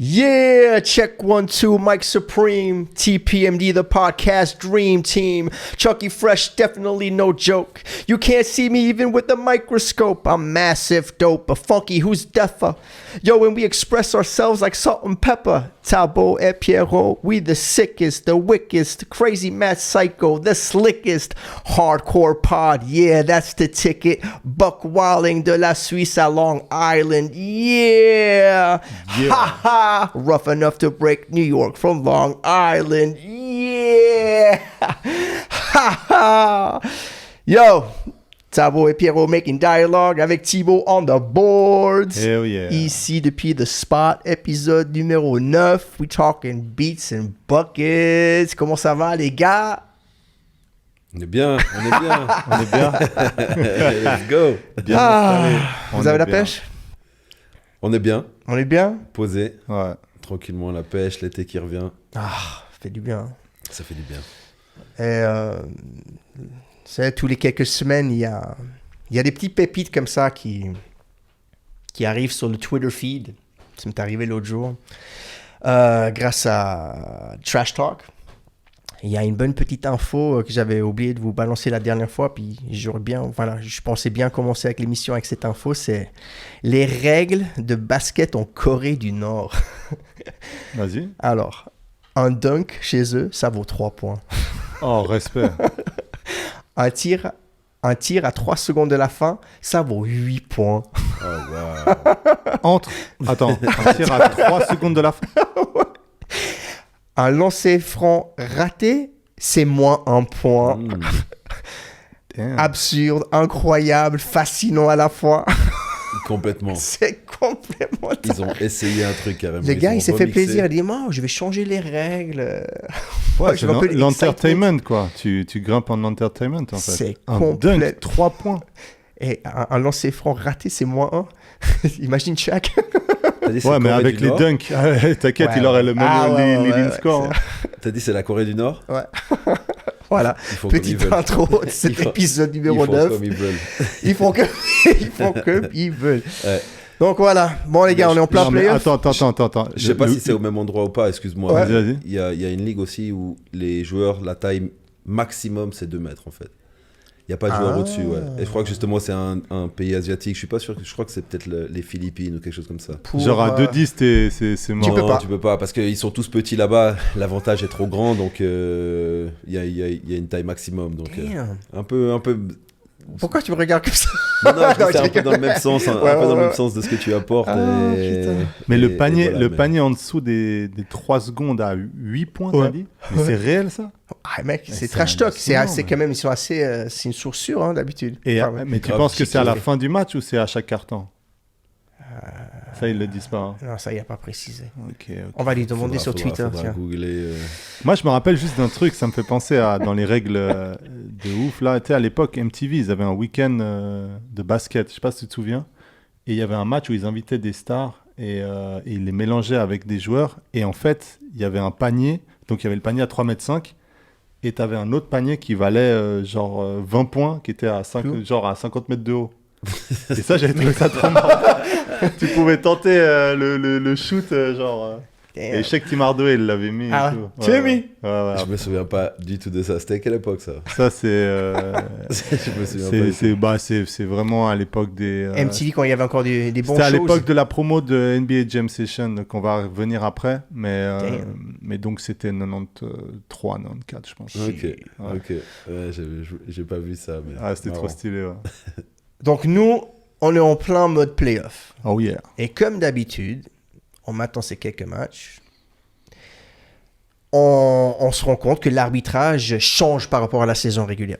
Yeah, check 1, 2, Mike Supreme, TPMD, the podcast dream team. Chucky Fresh, definitely no joke. You can't see me even with the microscope. I'm massive dope, but funky, who's deafer? Yo, when we express ourselves like salt and pepper. Talbot et Pierrot, we the sickest, the wickedest, crazy mad psycho, the slickest. Hardcore pod, yeah, that's the ticket. Buck Wilding de la Suisse à Long Island, yeah. Ha ha. Rough enough to break New York from Long Island. Yeah. Ha ha. Yo, Thabo et Pierrot making dialogue avec Thibaut on the boards. Hell yeah. Ici depuis The Spot, épisode numéro 9. We talking beats and buckets. Comment ça va les gars? On est bien. On est bien. Let's go. Bien vous avez la pêche? On est bien. On est bien? Posé. Ouais. Tranquillement, la pêche, l'été qui revient. Ah, ça fait du bien. Ça fait du bien. Et c'est tous les quelques semaines, il y a des petites pépites comme ça qui arrivent sur le Twitter feed. Ça m'est arrivé l'autre jour. Grâce à Trash Talk. Il y a une bonne petite info que j'avais oublié de vous balancer la dernière fois, puis je pensais bien commencer avec l'émission avec cette info, c'est les règles de basket en Corée du Nord. Vas-y. Alors, un dunk chez eux, ça vaut 3 points. Oh, respect. Un tir à 3 secondes de la fin, ça vaut 8 points. Oh, wow. Un tir à 3 secondes de la fin. Un lancer franc raté, c'est moins 1 point. Absurde, incroyable, fascinant à la fois. Complètement. C'est complètement... Ils ont essayé un truc carrément. Le gars, il s'est fait plaisir. Il dit, moi, je vais changer les règles. Ouais, c'est l'entertainment, quoi. Tu grimpes en entertainment, en fait. C'est un dunk, 3 points. Et un lancer franc raté, c'est moins 1. Imagine Shaq. Ouais, mais avec les dunks, t'inquiète, il aurait le même leading score. Hein. T'as dit c'est la Corée du Nord? Ouais. Voilà, petite intro de cet épisode numéro 9. Ils font comme ils veulent. Ouais. Donc voilà, bon les gars, on est en plein playoff. Attends. Je sais pas si c'est au même endroit ou pas, excuse-moi. Ouais. Vas-y. Il y a une ligue aussi où les joueurs, la taille maximum, c'est 2 mètres en fait. Il n'y a pas de joueur au-dessus, ouais. Et je crois que justement, c'est un pays asiatique. Je suis pas sûr. Je crois que c'est peut-être les Philippines ou quelque chose comme ça. Genre à 2-10, c'est mort. Tu peux pas. Parce qu'ils sont tous petits là-bas. L'avantage est trop grand. Donc, il y a une taille maximum. Donc, un peu... Pourquoi tu me regardes comme ça? Non, c'est un peu dans le même sens. Un peu dans le même sens de ce que tu apportes. Mais le panier en dessous des 3 secondes à 8 points, t'as dit? Mais c'est réel, ça? Ah mec, c'est trash talk. C'est quand même, ils sont assez... c'est une source sûre, hein, d'habitude. Mais tu penses que c'est à la fin du match ou c'est à chaque carton? Ça, ils le disent pas. Hein. Non, ça, il n'y a pas précisé. Okay. On va lui demander sur Twitter. Faudra googler, Moi, je me rappelle juste d'un truc, ça me fait penser à dans les règles de ouf. Là, tu sais, à l'époque, MTV, ils avaient un week-end de basket. Je sais pas si tu te souviens. Et il y avait un match où ils invitaient des stars et ils les mélangeaient avec des joueurs. Et en fait, il y avait un panier. Donc, il y avait le panier à 3,5 m. Et tu avais un autre panier qui valait 20 points, qui était à 50 mètres de haut. Et ça, j'avais trouvé ça trop marrant. Tu pouvais tenter le shoot, et je sais que Tim Hardaway, il l'avait mis. Ah, tu l'as mis? Ouais. Je me souviens pas du tout de ça. C'était à quelle époque, ça? Ça, c'est... je me souviens pas. C'est vraiment à l'époque des... MTV, quand il y avait encore des bons shows. C'était à l'époque de la promo de NBA Jam Session, qu'on va revenir après. Mais donc, c'était 93, 94, je pense. Ok. Ouais, j'ai pas vu ça. Mais... Ah, c'était trop stylé, ouais. Donc nous, on est en plein mode playoff. Oh yeah. Et comme d'habitude, en matant ces quelques matchs, on se rend compte que l'arbitrage change par rapport à la saison régulière.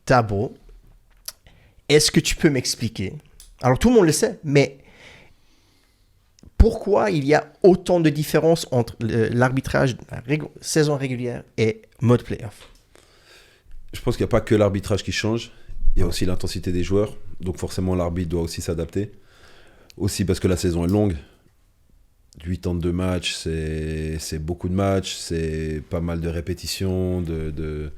Thabo, est-ce que tu peux m'expliquer? Alors tout le monde le sait, mais pourquoi il y a autant de différences entre l'arbitrage de la saison régulière et mode playoff? Je pense qu'il n'y a pas que l'arbitrage qui change. Il y a aussi l'intensité des joueurs, donc forcément l'arbitre doit aussi s'adapter. Aussi parce que la saison est longue, 82 matchs, c'est beaucoup de matchs, c'est pas mal de répétitions, de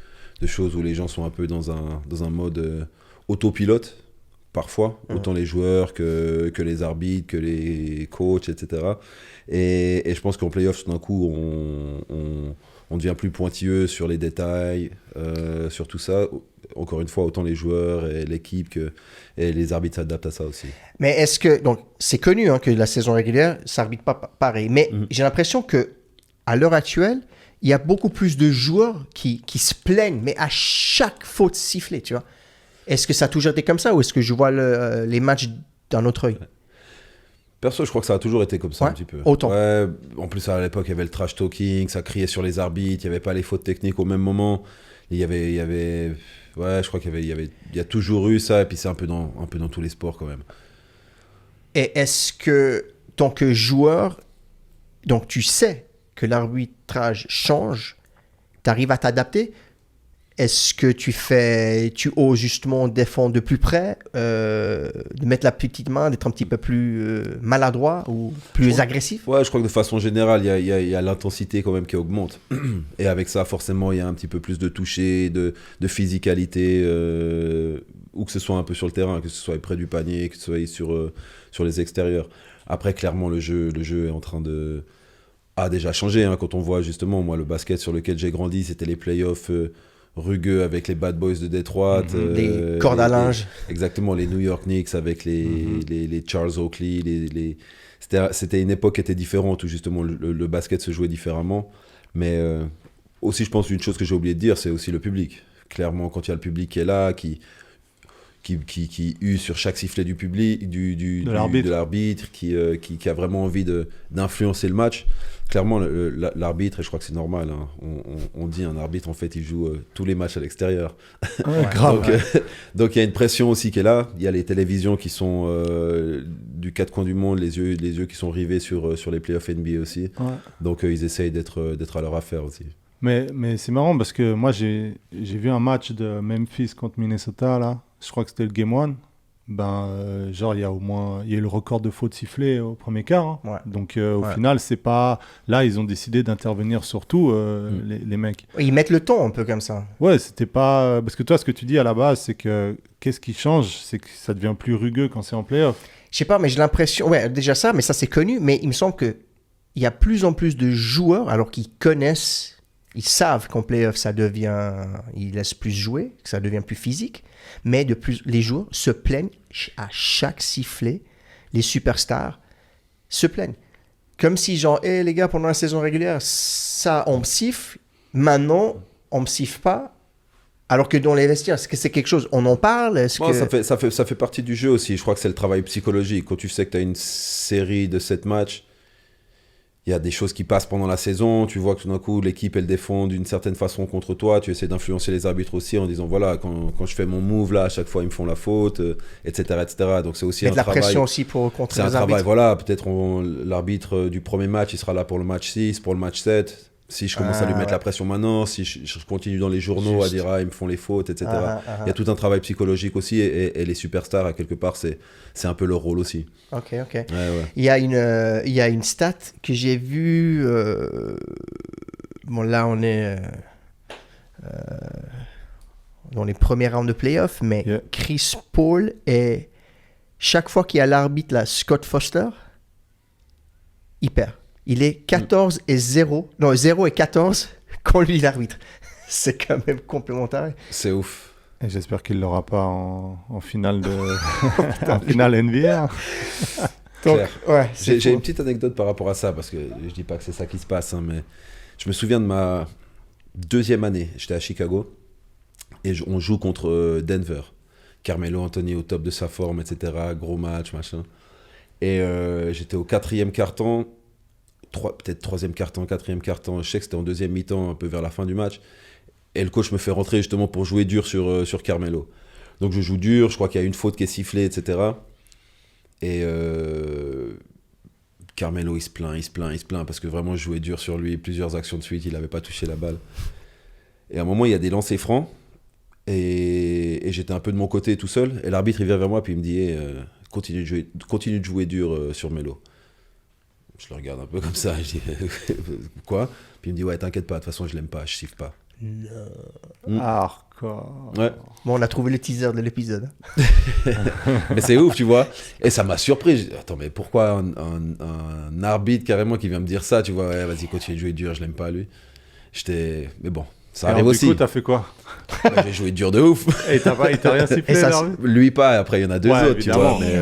choses où les gens sont un peu dans un mode autopilote, parfois, autant les joueurs que les arbitres, que les coachs, etc. Et je pense qu'en play-off, tout d'un coup, on devient plus pointilleux sur les détails, sur tout ça. Encore une fois, autant les joueurs et l'équipe et les arbitres s'adaptent à ça aussi. Mais est-ce que... Donc, c'est connu que la saison régulière, ça arbitre pas pareil. Mais j'ai l'impression qu'à l'heure actuelle, il y a beaucoup plus de joueurs qui se plaignent, mais à chaque faute sifflée, tu vois. Est-ce que ça a toujours été comme ça ou est-ce que je vois les matchs d'un autre œil? Perso, je crois que ça a toujours été comme ça, Ouais, un petit peu. autant. Ouais, en plus, à l'époque, il y avait le trash talking, ça criait sur les arbitres, il n'y avait pas les fautes techniques au même moment. Il y avait ouais, je crois qu'il y a toujours eu ça, et puis c'est un peu dans tous les sports quand même. Et est-ce que, tant que joueur, donc tu sais que l'arbitrage change, tu arrives à t'adapter? Est-ce que tu oses justement défendre de plus près, de mettre la petite main, d'être un petit peu plus maladroit ou plus agressif? Ouais, je crois que de façon générale, il y a l'intensité quand même qui augmente. Et avec ça, forcément, il y a un petit peu plus de toucher, de physicalité, ou que ce soit un peu sur le terrain, que ce soit près du panier, que ce soit sur les extérieurs. Après, clairement, le jeu est en train de... a déjà changé. Quand on voit justement, moi, le basket sur lequel j'ai grandi, c'était les playoffs rugueux avec les Bad Boys de Détroit. Les cordes à linge. Exactement, les New York Knicks avec les Charles Oakley. C'était une époque qui était différente où justement le basket se jouait différemment. Mais aussi, je pense, une chose que j'ai oublié de dire, c'est aussi le public. Clairement, quand il y a le public qui est là, qui use sur chaque sifflet du public, de l'arbitre, qui a vraiment envie d'influencer le match. Clairement, l'arbitre, et je crois que c'est normal, on dit un arbitre, en fait, il joue tous les matchs à l'extérieur. Ouais, grave. Donc, il y a une pression aussi qui est là. Il y a les télévisions qui sont du quatre coins du monde, les yeux qui sont rivés sur les playoffs NBA aussi. Ouais. Donc, ils essayent d'être à leur affaire aussi. Mais c'est marrant parce que moi, j'ai vu un match de Memphis contre Minnesota, là. Je crois que c'était le Game 1. Genre, il y a eu le record de fautes sifflées au premier quart. Hein. Ouais. Donc, au final, c'est pas... Là, ils ont décidé d'intervenir sur tout, les mecs. Ils mettent le ton un peu comme ça. Ouais, c'était pas... Parce que toi, ce que tu dis à la base, c'est que qu'est-ce qui change? C'est que ça devient plus rugueux quand c'est en play-off. Je sais pas, mais j'ai l'impression... Ouais, déjà ça, mais ça c'est connu. Mais il me semble qu'il y a plus en plus de joueurs, alors qu'ils connaissent... Ils savent qu'en play-off, ça devient... Ils laissent plus jouer, que ça devient plus physique. Mais les joueurs se plaignent à chaque sifflet. Les superstars se plaignent. Comme si genre, hey, les gars, pendant la saison régulière, ça, on me siffle. Maintenant, on me siffle pas. Alors que dans les vestiaires, est-ce que c'est quelque chose... On en parle? Ça fait partie du jeu aussi. Je crois que c'est le travail psychologique. Quand tu sais que tu as une série de 7 matchs, il y a des choses qui passent pendant la saison, tu vois que tout d'un coup l'équipe elle défend d'une certaine façon contre toi, tu essaies d'influencer les arbitres aussi en disant voilà, quand je fais mon move là, à chaque fois ils me font la faute, etc. Donc c'est aussi un travail. La pression aussi pour contrer les arbitres. C'est un travail, voilà, peut-être l'arbitre du premier match il sera là pour le match 6, pour le match 7. Si je commence à lui mettre la pression maintenant, si je continue dans les journaux à dire ils me font les fautes, etc. Il y a tout un travail psychologique aussi et les superstars, à quelque part, c'est un peu leur rôle aussi. Ok. Ouais. Il y a une stat que j'ai vue. Bon, là, on est dans les premiers rounds de playoff, mais Chris Paul est. Chaque fois qu'il y a l'arbitre, là, Scott Foster, il perd. Il est 14 et 0. Non, 0 et 14 quand lui l'arbitre. C'est quand même complémentaire. C'est ouf. Et j'espère qu'il ne l'aura pas en finale en finale NBA. Donc, ouais, j'ai une petite anecdote par rapport à ça, parce que je dis pas que c'est ça qui se passe, mais je me souviens de ma deuxième année. J'étais à Chicago et on joue contre Denver. Carmelo Anthony au top de sa forme, etc. Gros match, machin. Et j'étais au quatrième quart-temps. Peut-être troisième quart-temps, quatrième quart-temps, je sais que c'était en deuxième mi-temps, un peu vers la fin du match, et le coach me fait rentrer justement pour jouer dur sur Carmelo. Donc je joue dur, je crois qu'il y a une faute qui est sifflée, etc. Et Carmelo il se plaint, parce que vraiment je jouais dur sur lui, plusieurs actions de suite, il n'avait pas touché la balle. Et à un moment il y a des lancers francs, et j'étais un peu de mon côté tout seul, et l'arbitre il vient vers moi, puis il me dit continue de jouer dur sur Melo. Je le regarde un peu comme ça, je dis quoi? Puis il me dit ouais, t'inquiète pas, de toute façon je l'aime pas, je siffle pas. Hardcore. Ouais. Bon, on a trouvé le teaser de l'épisode. Mais c'est ouf, tu vois. Et ça m'a surpris. J'ai dit, attends, mais pourquoi un arbitre carrément qui vient me dire ça, tu vois, ouais, vas-y, continue de jouer dur, je l'aime pas, lui. Mais bon, ça arrive aussi. Du coup, t'as fait quoi? Ouais, j'ai joué dur de ouf. Et il t'a rien sifflé, Et ça, l'arbitre? Lui pas, après il y en a deux autres, tu vois. Mais,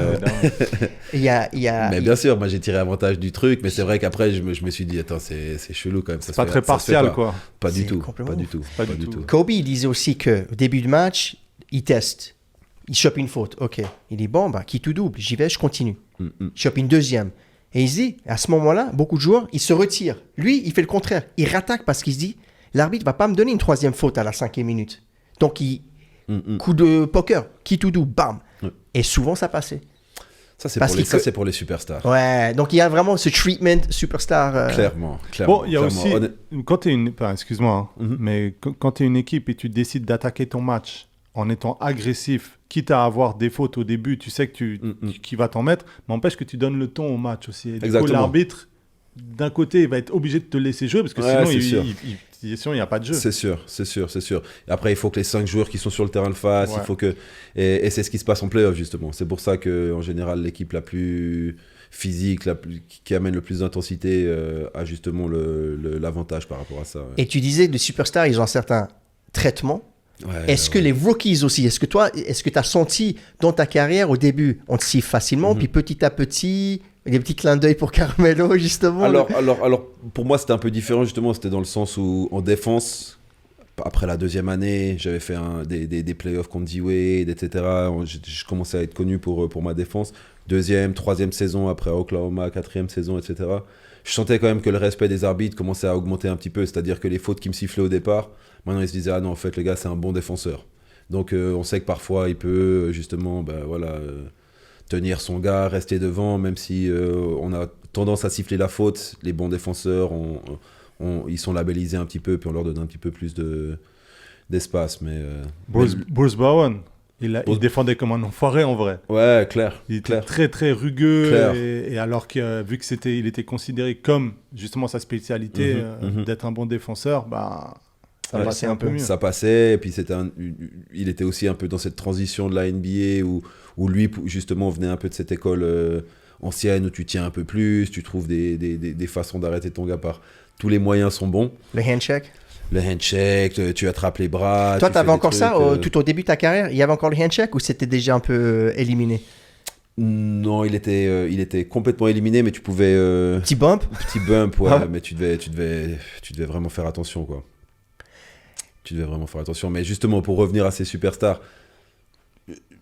Il mais bien sûr, moi j'ai tiré avantage du truc, mais c'est vrai qu'après je me suis dit, attends, c'est chelou quand même. C'est pas très partial, quoi. Pas du C'est tout. complètement Pas du tout. Pas du tout. Kobe, il disait aussi qu'au début du match, il teste. Il chope une faute. OK. Il dit, bon, bah, qui tout double? J'y vais, je continue. Il chope une deuxième. Et il se dit, à ce moment-là, beaucoup de joueurs, ils se retirent. Lui, il fait le contraire. Il rattaque parce qu'il se dit, l'arbitre va pas me donner une troisième faute à la 5e minute. Donc, coup de poker, qui tout double, bam. Et souvent, ça passait. Ça, c'est pour les superstars. Ouais, donc il y a vraiment ce treatment superstar. Clairement. Bon, il y a aussi, Honnêtement. quand tu es excuse-moi, mais quand tu es une équipe et tu décides d'attaquer ton match en étant agressif, quitte à avoir des fautes au début, tu sais que qui va t'en mettre, mais n'empêche que tu donnes le ton au match aussi. Et du coup, l'arbitre, d'un côté, il va être obligé de te laisser jouer parce que sinon, sinon, il n'y a pas de jeu. C'est sûr. Et après, il faut que les 5 joueurs qui sont sur le terrain le fassent. Il faut que... et c'est ce qui se passe en play-off, justement. C'est pour ça qu'en général, l'équipe la plus physique, qui amène le plus d'intensité, a justement l'avantage par rapport à ça. Ouais. Et tu disais, les superstars, ils ont un certain traitement. Ouais, est-ce que les rookies aussi, est-ce que tu as senti dans ta carrière, au début, on te siffle facilement, puis petit à petit... Des petits clins d'œil pour Carmelo, justement. Alors, pour moi, c'était un peu différent, justement. C'était dans le sens où, en défense, après la 2e année, j'avais fait des playoffs contre D-Wade, etc. Je commençais à être connu pour ma défense. 2e, 3e saison, après Oklahoma, 4e saison, etc. Je sentais quand même que le respect des arbitres commençait à augmenter un petit peu. C'est-à-dire que les fautes qui me sifflaient au départ, maintenant, ils se disaient « Ah non, en fait, le gars, c'est un bon défenseur. » Donc, on sait que parfois, il peut, justement, tenir son gars, rester devant, même si on a tendance à siffler la faute. Les bons défenseurs, ils sont labellisés un petit peu, puis on leur donne un petit peu plus d'espace. Bruce Bowen, il défendait comme un enfoiré en vrai. Ouais, clair. Il était très très rugueux, et alors que vu il était considéré comme justement sa spécialité d'être un bon défenseur, ça passait un peu mieux. Ça passait, et puis il était aussi un peu dans cette transition de la NBA où lui, justement, venait un peu de cette école ancienne où tu tiens un peu plus, tu trouves des façons d'arrêter ton gars par... Tous les moyens sont bons. Le handshake, tu attrapes les bras. Toi, tu avais encore ça tout au début de ta carrière? Il y avait encore le handshake ou c'était déjà un peu éliminé? Non, il était complètement éliminé, mais tu pouvais... Petit bump, ouais, mais tu devais vraiment faire attention, quoi. Tu devais vraiment faire attention. Mais justement, pour revenir à ces superstars,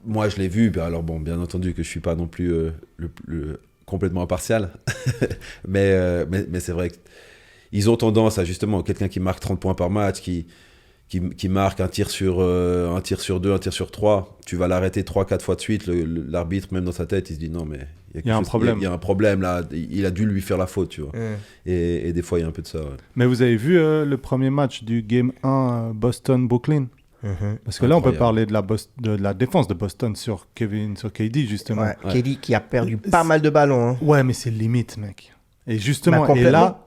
moi, je l'ai vu. Alors bon, bien entendu que je suis pas non plus complètement impartial. mais c'est vrai qu'ils ont tendance à, justement, quelqu'un qui marque 30 points par match, qui marque un tir sur 2, un tir sur 3, tu vas l'arrêter 3-4 fois de suite. L'arbitre, même dans sa tête, il se dit non, mais il y a un problème. Il y a un problème là. Il a dû lui faire la faute, tu vois. Et des fois, il y a un peu de ça. Ouais. Mais vous avez vu le premier match du Game 1 Boston-Brooklyn? Parce que là, on peut parler de la défense de Boston sur KD, justement. Ouais, KD qui a perdu pas mal de ballons. Ouais, mais c'est limite, mec. Et justement, et là...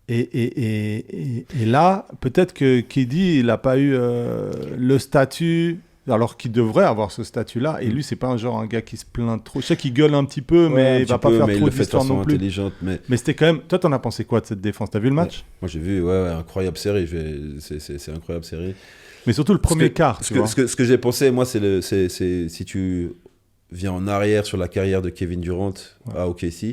Et là, peut-être que KD, il n'a pas eu le statut, alors qu'il devrait avoir ce statut-là. Et lui, c'est pas un gars qui se plaint trop. Je sais qu'il gueule un petit peu, mais il va pas faire trop d'histoire non plus. Mais c'était quand même... Toi, t'en as pensé quoi de cette défense? T'as vu le match? Moi, j'ai vu, incroyable série. C'est incroyable série. Mais surtout le premier quart, tu vois. Ce que j'ai pensé, moi, c'est si tu viens en arrière sur la carrière de Kevin Durant à OKC,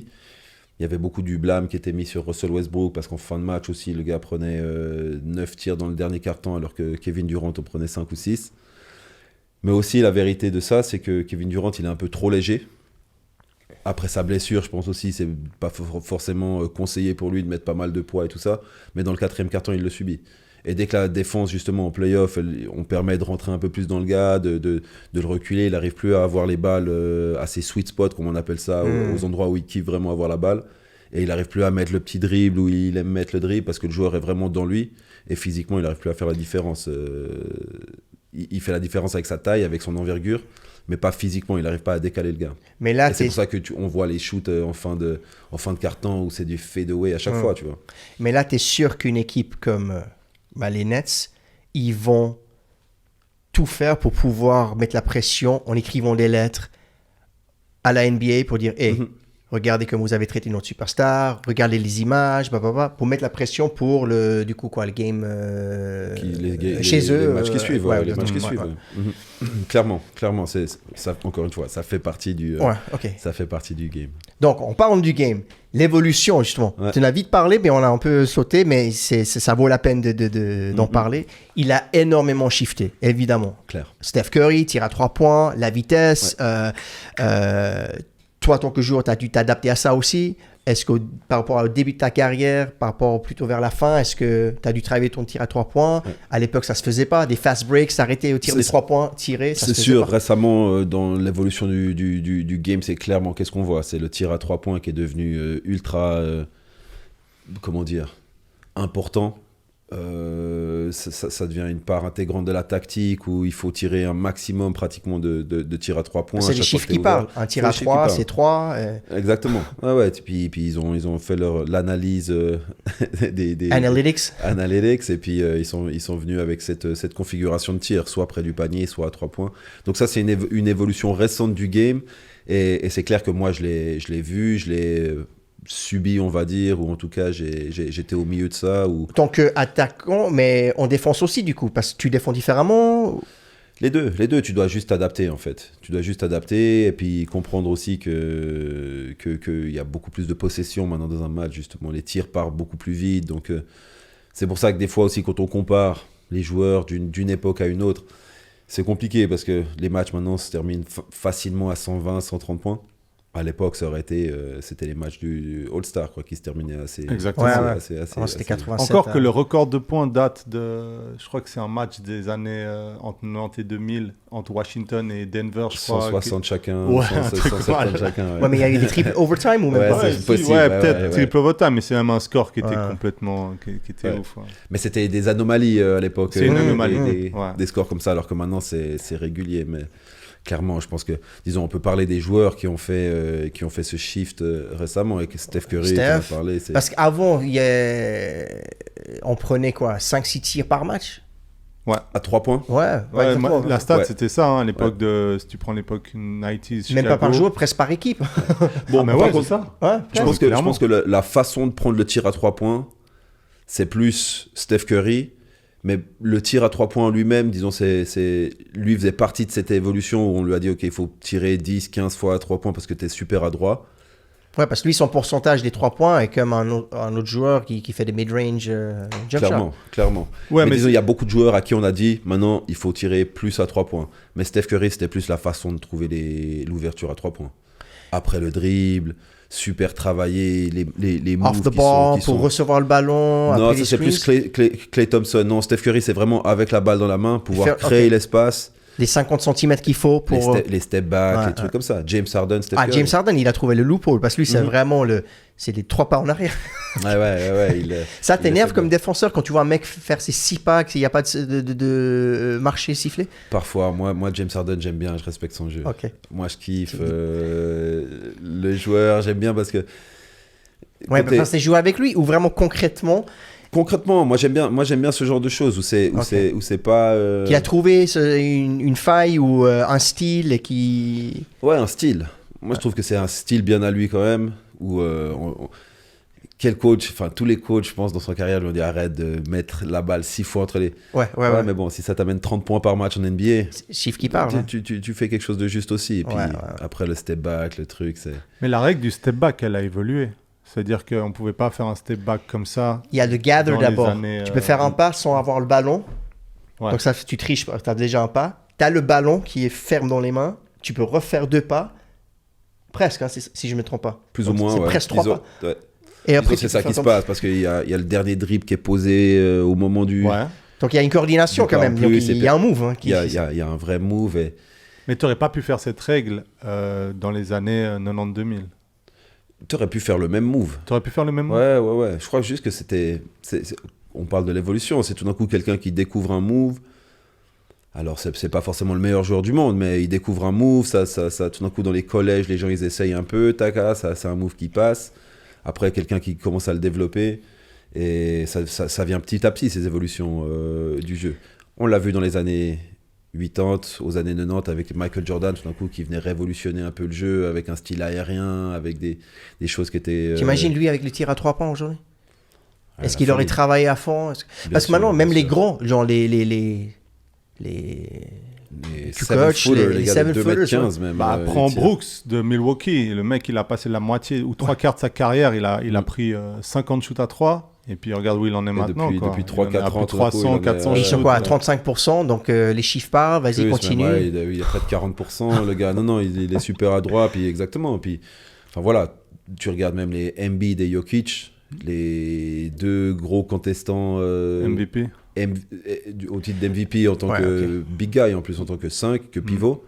il y avait beaucoup du blâme qui était mis sur Russell Westbrook parce qu'en fin de match aussi, le gars prenait 9 tirs dans le dernier quart-temps alors que Kevin Durant en prenait 5 ou 6. Mais aussi, la vérité de ça, c'est que Kevin Durant, il est un peu trop léger. Après sa blessure, je pense aussi, c'est pas forcément conseillé pour lui de mettre pas mal de poids et tout ça. Mais dans le 4e quart-temps, il le subit. Et dès que la défense, justement, en play-off, on permet de rentrer un peu plus dans le gars, de le reculer, il n'arrive plus à avoir les balles à ses sweet spots, comme on appelle ça, aux endroits où il kiffe vraiment avoir la balle. Et il n'arrive plus à mettre le petit dribble où il aime mettre le dribble parce que le joueur est vraiment dans lui. Et physiquement, il n'arrive plus à faire la différence. Il fait la différence avec sa taille, avec son envergure, mais pas physiquement, il n'arrive pas à décaler le gars. Mais là, c'est pour ça qu'on voit les shoots en fin de carton où c'est du fade away à chaque fois, tu vois. Mais là, tu es sûr qu'une équipe comme... les Nets, ils vont tout faire pour pouvoir mettre la pression en écrivant des lettres à la NBA pour dire hey, regardez comme vous avez traité notre superstar, regardez les images, pour mettre la pression pour le game chez eux. Les matchs qui suivent. ouais, Les matchs qui suivent. Ouais. Clairement, ça, encore une fois, ça fait partie du, ça fait partie du game. Donc, on parle du game. L'évolution, justement. Ouais. Tu en as vite parlé, mais on a un peu sauté, mais ça vaut la peine d'en parler. Il a énormément shifté, évidemment. Clair. Steph Curry, tir à 3 points, la vitesse. Toi, en tant que joueur, tu as dû t'adapter à ça aussi. Est-ce que par rapport au début de ta carrière, par rapport plutôt vers la fin, est-ce que tu as dû travailler ton tir à 3 points? À l'époque, ça se faisait pas. Des fast breaks, s'arrêter au tir des 3 points, tirer, ça se faisait sûr, pas. récemment, dans l'évolution du game, c'est clairement qu'est-ce qu'on voit. C'est le tir à 3 points qui est devenu ultra, comment dire, important. Ça devient une part intégrante de la tactique où il faut tirer un maximum pratiquement de tirs à 3 points. C'est les chiffres qui parlent. Un tir à 3, c'est 3. Exactement. Ouais. Puis ils ont fait l'analyse des analytics et puis ils sont venus avec cette configuration de tir, soit près du panier, soit à 3 points. Donc ça, c'est une évolution récente du game et c'est clair que moi, je l'ai vu, je l'ai subi, on va dire, ou en tout cas j'étais au milieu de ça. Tant qu'attaquant, mais en défense aussi du coup, parce que tu défends différemment. Les deux, tu dois juste t'adapter en fait. Tu dois juste t'adapter et puis comprendre aussi que y a beaucoup plus de possession maintenant dans un match, justement. Les tirs partent beaucoup plus vite, donc c'est pour ça que des fois aussi quand on compare les joueurs d'une époque à une autre, c'est compliqué parce que les matchs maintenant se terminent facilement à 120, 130 points. À l'époque, ça aurait été, c'était les matchs du All-Star qui se terminaient assez. Exactement. C'était 87. Encore que le record de points date de, je crois que c'est un match des années entre 90 et 2000 entre Washington et Denver, je crois. 160 chacun, Ouais, 170 chacun. Ouais, mais il y a eu des triples overtime ou même pas? c'est possible. Peut-être triple overtime, mais c'est même un score qui était complètement, qui était ouf. Ouais. Mais c'était des anomalies à l'époque. C'est une anomalie. Des scores comme ça, alors que maintenant c'est régulier, mais. Clairement, je pense que, disons, on peut parler des joueurs qui ont fait ce shift récemment et que Steph Curry, tu en as parlé. Parce qu'avant, on prenait quoi, 5-6 tirs par match? Ouais. À 3 points? Ouais, la stat, c'était ça, hein, l'époque si tu prends l'époque 90s. Chicago. Même pas par joueur, presque par équipe. Bon, mais ouais, c'est ça. Ouais, je pense que la façon de prendre le tir à 3 points, c'est plus Steph Curry. Mais le tir à 3 points en lui-même, disons, lui faisait partie de cette évolution où on lui a dit, OK, il faut tirer 10, 15 fois à 3 points parce que tu es super adroit. Ouais, parce que lui, son pourcentage des 3 points est comme un autre joueur qui fait des mid-range jump shots. Clairement. Ouais, mais disons, il y a beaucoup de joueurs à qui on a dit, maintenant, il faut tirer plus à 3 points. Mais Steph Curry, c'était plus la façon de trouver l'ouverture à 3 points. Après le dribble, super travaillé, les moves off the ball, pour recevoir le ballon. Non, ça c'est plus Klay Thompson. Non, Steph Curry, c'est vraiment avec la balle dans la main, pouvoir créer l'espace. Les 50 cm qu'il faut pour... Les step back, les trucs comme ça. James Harden, Steph Curry. James Harden, il a trouvé le loophole, parce que lui, c'est vraiment c'est les 3 pas en arrière. Ouais. Ça t'énerve comme défenseur quand tu vois un mec faire ses 6 pas, qu'il n'y a pas de marché sifflé? Parfois, moi James Harden, j'aime bien, je respecte son jeu. Okay. Moi, je kiffe le joueur, j'aime bien parce que... Ouais, mais c'est jouer avec lui ou vraiment concrètement? Concrètement, moi j'aime bien ce genre de choses où c'est pas... Qu'il a trouvé une faille ou un style et qui... Ouais, un style. Moi, je trouve que c'est un style bien à lui quand même, où... Quel coach, enfin tous les coachs, je pense, dans son carrière, lui ont dit arrête de mettre la balle 6 fois entre les... Ouais. Mais bon, si ça t'amène 30 points par match en NBA... Chiffre qui parle. Tu fais quelque chose de juste aussi. Et puis après, le step back, le truc, c'est... Mais la règle du step back, elle a évolué. C'est-à-dire qu'on ne pouvait pas faire un step back comme ça. Il y a le gather d'abord. Tu peux faire un pas sans avoir le ballon. Ouais. Donc ça, tu triches, tu as déjà un pas. Tu as le ballon qui est ferme dans les mains. Tu peux refaire 2 pas. Presque, hein, si je ne me trompe pas. Plus ou moins, c'est presque 3 pas. Ouais. Et après, c'est ça qui se passe parce qu'il y a le dernier dribble qui est posé au moment du... Ouais. Donc il y a une coordination quand même. Donc, il y a un move. Hein, il y a un vrai move. Mais tu n'aurais pas pu faire cette règle dans les années 90-2000. Tu aurais pu faire le même move. Tu aurais pu faire le même move. Ouais. Je crois juste que c'était... On parle de l'évolution. C'est tout d'un coup quelqu'un qui découvre un move. Alors, c'est pas forcément le meilleur joueur du monde, mais il découvre un move. Ça, tout d'un coup, dans les collèges, les gens, ils essayent un peu. Taka, c'est un move qui passe. Après, quelqu'un qui commence à le développer. Et ça vient petit à petit, ces évolutions du jeu. On l'a vu dans les années 80, aux années 90, avec Michael Jordan, tout d'un coup, qui venait révolutionner un peu le jeu, avec un style aérien, avec des choses qui étaient... T'imagines lui avec le tir à 3 points aujourd'hui? Ouais, Est-ce la qu'il aurait folie. travaillé à fond? Parce que maintenant, sûr, même bien les sûr. grands, genre les Les Tu 7 coaches, footers, les les gars de 7 2m15 même. Bah, prends ils tirent. Brooks de Milwaukee. Le mec, il a passé la moitié ou trois quarts de sa carrière. Il a pris 50 shoots à 3. Et puis regarde où il en est maintenant. depuis quoi. 3-4 Il en est à plus ans, de tout d'un coup, 300, il en est 400 à- Et ils sont shoots. quoi, à 35%, donc les chiffres parlent, vas-y, Plus, continue. même, ouais, il a près de 40%, le gars. Non, il est super adroit, puis exactement. Puis, enfin voilà, tu regardes même les Embiid et Jokic, les deux gros contestants MVP. au titre d'MVP en tant Ouais, que big guy, en plus en tant que 5, que pivot.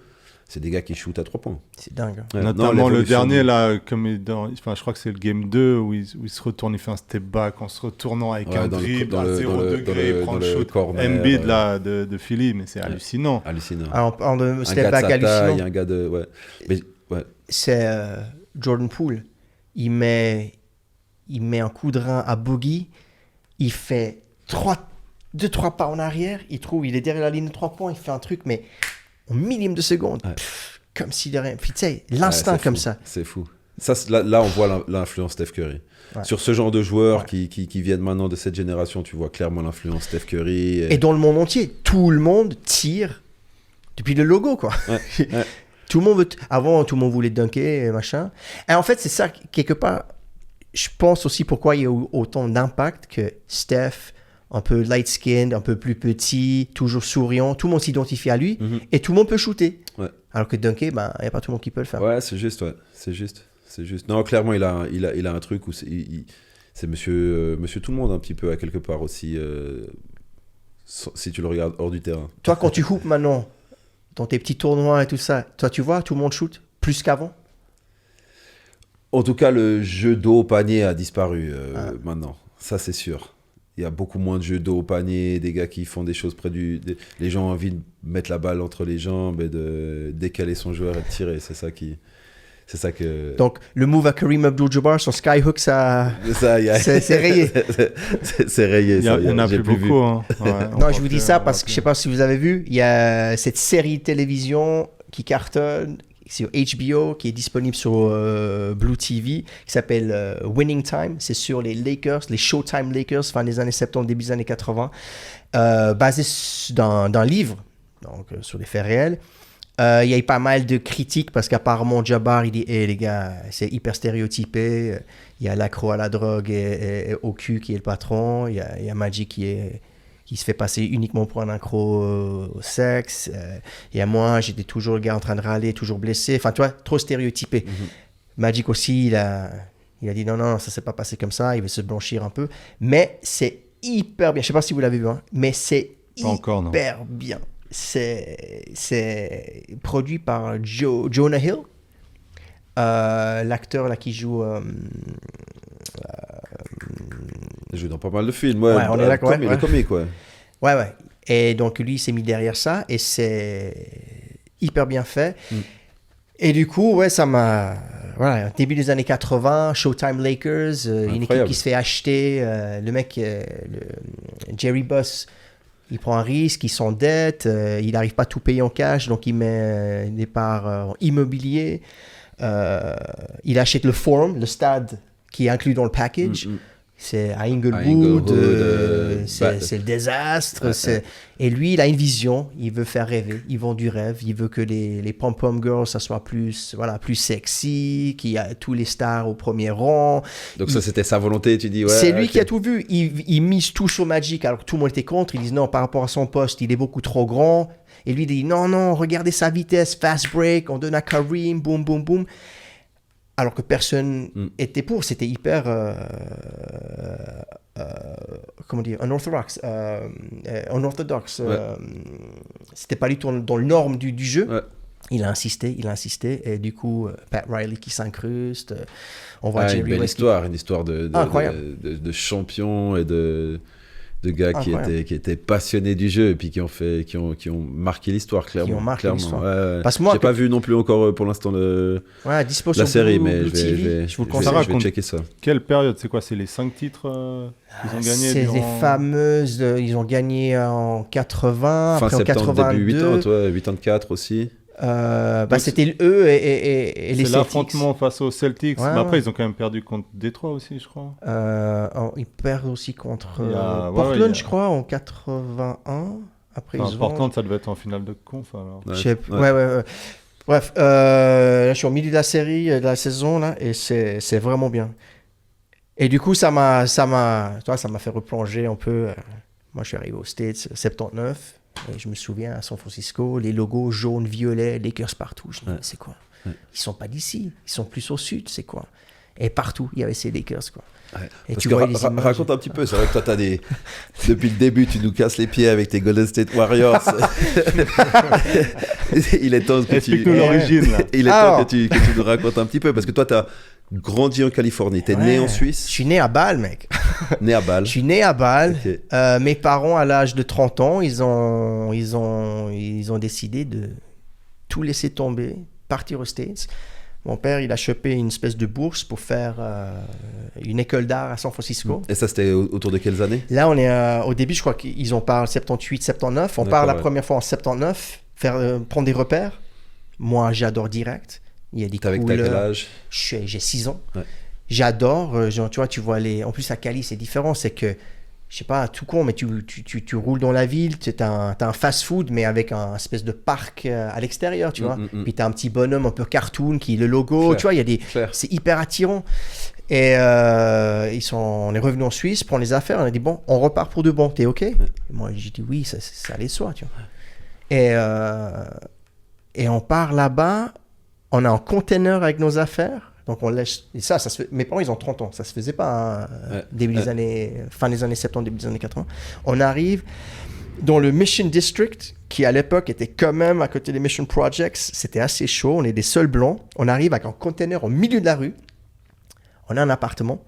C'est des gars qui shootent à 3 points. C'est dingue. Hein. Ouais, Notamment non, le l'évolution dernier, du- là, je crois que c'est le game 2 où il se retourne, il fait un step back en se retournant avec Ouais, un dans le- dribble dans à le- 0 dans le- degré, dans le- prend le dans le shoot. corner, Embiid là, de Philly, mais c'est hallucinant. Hallucinant. Alors, on parle de Un step gars de back sa taille, hallucinant. un gars de... Ouais. Mais, ouais. C'est Jordan Poole. Il met un coup de rein à Boogie. Il fait 2-3 pas en arrière. Il est derrière la ligne de 3 points. Il fait un truc, mais en millime de seconde. Ouais. Comme si de rien. Puis tu sais, l'instinct Ouais, c'est comme fou. ça. C'est fou. Ça, là, on voit l'influence Steph Curry. Ouais. Sur ce genre de joueurs Ouais. qui viennent maintenant de cette génération, tu vois clairement l'influence Steph Curry. Et dans le monde entier, tout le monde tire depuis le logo, quoi. Ouais, ouais. Tout le monde avant, tout le monde voulait dunker et machin. Et en fait, c'est ça, quelque part, je pense aussi pourquoi il y a eu autant d'impact que Steph, un peu light-skinned, un peu plus petit, toujours souriant, tout le monde s'identifie à lui Mhm. et tout le monde peut shooter. Ouais. Alors que dunker, il n'y a pas tout le monde qui peut le faire. Ouais, c'est juste, ouais. C'est juste. Non, clairement, il a un truc où c'est monsieur tout le monde un petit peu à quelque part aussi, si tu le regardes hors du terrain. Toi, quand tu hoopes maintenant, dans tes petits tournois et tout ça, toi, tu vois, tout le monde shoot plus qu'avant. En tout cas, le jeu dos au panier a disparu maintenant. Ça, c'est sûr. Il y a beaucoup moins de jeux dos au panier, des gars qui font des choses les gens ont envie de mettre la balle entre les jambes et de décaler son joueur et de tirer. C'est ça que... Donc, le move à Kareem Abdul-Jabbar, son skyhook, ça... Ça, c'est rayé. C'est rayé. Il n'y en a plus beaucoup. Hein. Ouais, Non, je vous dis ça parce que je sais pas si vous avez vu, il y a cette série de télévision qui cartonne sur HBO, qui est disponible sur Blue TV, qui s'appelle Winning Time. C'est sur les Lakers, les Showtime Lakers, fin des années 70, début des années 80, basé d'un livre, donc sur des faits réels. Il y a eu pas mal de critiques parce qu'apparemment Jabbar, il dit hey, les gars, c'est hyper stéréotypé. Il y a l'accro à la drogue et au cul qui est le patron. Il y a Magic qui se fait passer uniquement pour un accro au sexe. Il y a moi, j'étais toujours le gars en train de râler, toujours blessé. Enfin, tu vois, trop stéréotypé. Magic aussi, il a dit non, ça s'est pas passé comme ça. Il veut se blanchir un peu. Mais c'est hyper bien. Je sais pas si vous l'avez vu, hein, mais c'est Pas encore, non. hyper bien. C'est produit par Jonah Hill, l'acteur là qui joue. Il joue dans pas mal de films. Ouais, on est d'accord, ouais. Le comique, ouais. Ouais. Et donc lui, il s'est mis derrière ça et c'est hyper bien fait. Et du coup, ouais, ça m'a. Voilà, début des années 80, Showtime Lakers, une équipe qui se fait acheter. Le mec, Jerry Buss, il prend un risque, il s'endette, il n'arrive pas à tout payer en cash, donc il met des parts en immobilier. Il achète le Forum, le stade qui est inclus dans le package. C'est à Inglewood, c'est le désastre. Et lui, il a une vision, il veut faire rêver, il vend du rêve, il veut que les pom-pom girls, ça soit plus sexy, qu'il y a tous les stars au premier rang. Donc ça, c'était sa volonté, tu dis, ouais. C'est lui ok. qui a tout vu. Il mise tout sur Magic, alors que tout le monde était contre. Ils disent non, par rapport à son poste, il est beaucoup trop grand. Et lui, il dit non, regardez sa vitesse, fast break, on donne à Kareem, boum, boum, boum. Alors que personne était pour, c'était hyper, comment dire, unorthodoxe. Ouais. C'était pas du tout dans le norme du jeu. Ouais. Il a insisté, et du coup, Pat Riley qui s'incruste, on voit Une Jerry belle West. histoire, une histoire Incroyable. de champion et de de gars qui étaient passionnés du jeu et puis qui ont marqué l'histoire, clairement. Qui ont marqué l'histoire. Ouais. Parce que moi, j'ai pas vu non plus encore pour l'instant dispo la sur série, Blue, mais Blue TV, je vous le conseille. je vais checker ça. Quelle période? C'est quoi? C'est les 5 titres qu'ils ont gagnés C'est les fameuses... ils ont gagné en 80, fin après en septembre, 82. début 80, ouais, 84 aussi. C'était eux et les C'est Celtics. l'affrontement face aux Celtics. Ouais, Mais après, ouais. ils ont quand même perdu contre Détroit aussi, je crois. Ils perdent aussi contre Portland, je crois, en 81. Après, ils ont... Portland, ça devait être en finale de conf, alors. Ouais. Bref, là, je suis au milieu de la série, de la saison, là, et c'est vraiment bien. Et du coup, ça m'a fait replonger un peu. Moi, je suis arrivé aux States 79. Et je me souviens, à San Francisco, les logos jaunes, violets, Lakers partout. Je me dis, mais c'est quoi? Ils sont pas d'ici, ils sont plus au sud, c'est quoi? Et partout, il y avait ces Lakers, quoi. Ouais. Et Parce tu que vois les images. raconte un petit peu, c'est vrai que toi, depuis le début, tu nous casses les pieds avec tes Golden State Warriors. Il est temps que Explique-nous l'origine, là. Il est temps que tu nous racontes un petit peu, parce que toi, tu as grandi en Californie, tu es né en Suisse. Je suis né à Bâle, mec. Né à Bâle. Je suis né à Bâle. Okay. Mes parents, à l'âge de 30 ans, ils ont décidé de tout laisser tomber, partir aux States. Mon père, il a chopé une espèce de bourse pour faire une école d'art à San Francisco. Et ça, c'était autour de quelles années? Là, on est au début, je crois qu'ils en parlent 78, 79. On part la première fois en 79, prendre des repères. Moi, j'adore direct. Il y a des couleurs. T'as quel âge? J'ai 6 ans. Ouais. J'adore. Tu vois les... En plus, à Cali, c'est différent. C'est que, je sais pas, tout con, mais tu roules dans la ville, t'as un fast-food, mais avec un espèce de parc à l'extérieur, tu vois. Puis t'as un petit bonhomme un peu cartoon qui est le logo. Claire. Tu vois, il y a des... C'est hyper attirant. Et on est revenu en Suisse, prendre les affaires. On a dit, bon, on repart pour de bon. T'es OK? Et moi, j'ai dit, oui, ça allait de soi, tu vois. Et on part là-bas. On a un container avec nos affaires. Donc on laisse. Et ça se fait. Mes parents, ils ont 30 ans. Ça se faisait pas fin des années 70, début des années 80. On arrive dans le Mission District, qui à l'époque était quand même à côté des Mission Projects. C'était assez chaud. On est des seuls blancs. On arrive avec un container au milieu de la rue. On a un appartement.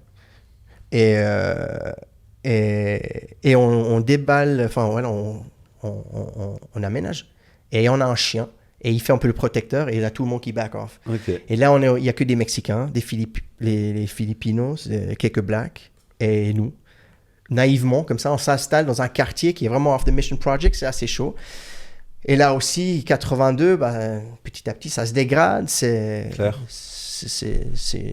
Et on déballe. Enfin, voilà, on aménage. Et on a un chien. Et il fait un peu le protecteur et il a tout le monde qui back off. Okay. Et là, il n'y a que des Mexicains, les Filipinos, quelques Blacks et nous. Naïvement, comme ça, on s'installe dans un quartier qui est vraiment off the Mission Project, c'est assez chaud. Et là aussi, 82, petit à petit, ça se dégrade. C'est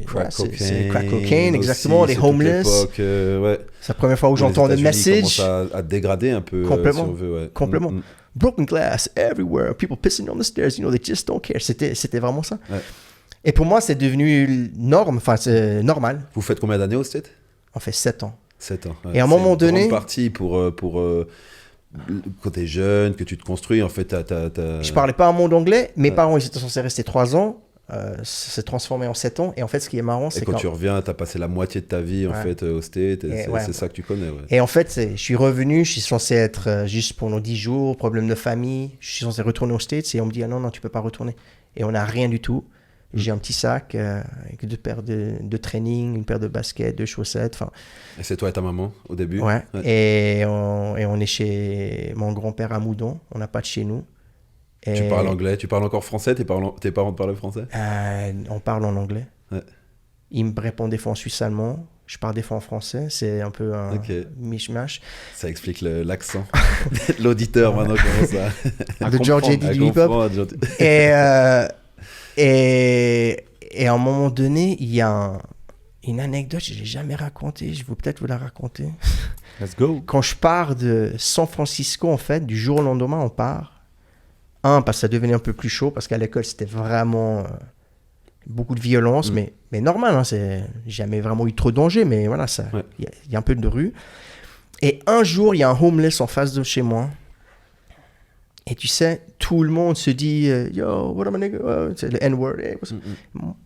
crack cocaine, exactement, les homeless. C'est la première fois où j'entends le message. Ça commence à dégrader un peu. Complètement. Si on veut, Complètement. Broken glass everywhere, people pissing on the stairs, they just don't care. C'était vraiment ça. Ouais. Et pour moi, c'est devenu c'est normal. Vous faites combien d'années au States? On fait 7 ans. 7 ans. Ouais. Et à un moment donné... C'est une grande partie pour quand t'es jeune, que tu te construis, en fait, Je parlais pas un mot d'anglais. Mes parents, ils étaient censés rester 3 ans. s'est transformé en 7 ans. Et en fait, ce qui est marrant, c'est quand tu reviens, tu as passé la moitié de ta vie en fait, au States. C'est ça que tu connais. Ouais. Et en fait, je suis revenu, je suis censé être juste pendant 10 jours, problème de famille. Je suis censé retourner aux States et on me dit, ah non, tu peux pas retourner. Et on n'a rien du tout. J'ai un petit sac avec 2 paires de training, une paire de baskets, 2 chaussettes. Et c'est toi et ta maman au début? Ouais. Et on est chez mon grand-père à Moudon. On n'a pas de chez nous. Et... Tu parles anglais? Tu parles encore français? Tes parents parlent français? On parle en anglais. Ouais. Ils me répondent des fois en suisse-allemand. Je parle des fois en français. C'est un peu un mishmash. Ça explique l'accent. L'auditeur maintenant commence à de Georgie du hip-hop. Et à un moment donné, il y a une anecdote que je n'ai jamais racontée. Je vais peut-être vous la raconter. Let's go. Quand je pars de San Francisco, en fait, du jour au lendemain, on part. Parce que ça devenait un peu plus chaud, parce qu'à l'école, c'était vraiment beaucoup de violence, mais normal, hein, c'est jamais vraiment eu trop de danger, mais voilà, il y a un peu de rue. Et un jour, il y a un homeless en face de chez moi. Et tu sais, tout le monde se dit yo, what up, my nigga? C'est le N-word. Hey,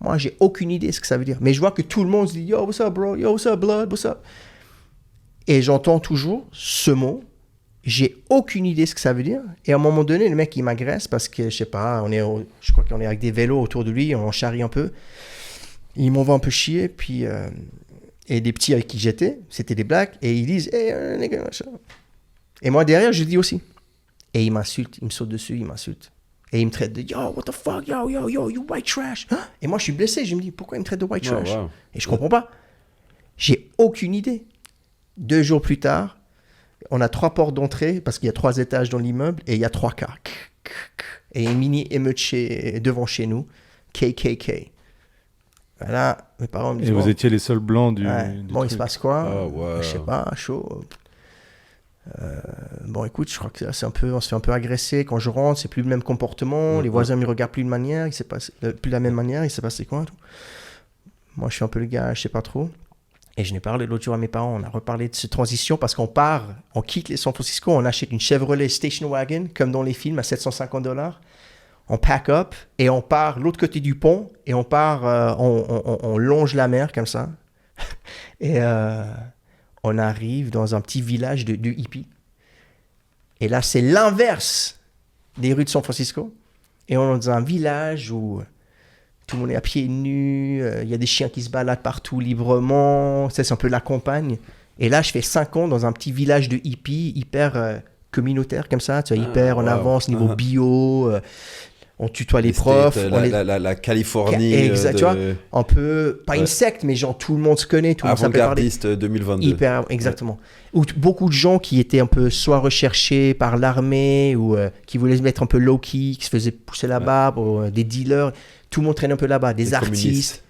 moi, j'ai aucune idée de ce que ça veut dire. Mais je vois que tout le monde se dit yo, what's up, bro? Yo, what's up, blood? What's up? Et j'entends toujours ce mot. J'ai aucune idée de ce que ça veut dire. Et à un moment donné, le mec, il m'agresse parce que, je sais pas, je crois qu'on est avec des vélos autour de lui, on charrie un peu. Il m'envoie un peu chier, puis Et des petits avec qui j'étais, c'était des blacks, et ils disent, hey, les gars, machin. Et moi, derrière, je dis aussi. Et ils m'insultent, ils me sautent dessus, ils m'insultent. Et ils me traitent de, yo, what the fuck, yo, you white trash. Hein? Et moi, je suis blessé, je me dis, pourquoi ils me traitent de white trash? Wow. Et je comprends pas. J'ai aucune idée. 2 jours plus tard, on a 3 portes d'entrée, parce qu'il y a 3 étages dans l'immeuble, et il y a 3 cas. Et une mini émeute devant chez nous, KKK. Voilà, mes parents me disent... Et vous étiez les seuls blancs du bon, il se passe quoi? Oh, wow. Je sais pas, chaud. Bon, écoute, je crois que on se fait un peu agresser. Quand je rentre, c'est plus le même comportement. Les voisins me regardent plus de manière. Plus de la même manière. Il s'est passé quoi? Tout. Moi, je suis un peu le gars, je sais pas trop. Et je n'ai parlé l'autre jour à mes parents. On a reparlé de cette transition parce qu'on quitte les San Francisco, on achète une Chevrolet Station Wagon, comme dans les films, à $750. On pack up et on part l'autre côté du pont et on part, on longe la mer comme ça. Et on arrive dans un petit village de hippies. Et là, c'est l'inverse des rues de San Francisco. Et on est dans un village où tout le monde est à pieds nus, il y a des chiens qui se baladent partout librement. Ça, c'est un peu la campagne. Et là, je fais 5 ans dans un petit village de hippies hyper communautaire comme ça. Tu vois, hyper en avance niveau bio. On tutoie les profs. La Californie. Exact, tu vois, un peu, pas une secte, mais genre tout le monde se connaît, tout le monde s'appelle parler. Avant-gardiste 2022. Hyper, exactement. Où beaucoup de gens qui étaient un peu soit recherchés par l'armée ou qui voulaient se mettre un peu low-key, qui se faisaient pousser la barbe, ou, des dealers, tout le monde traîne un peu là-bas, des artistes.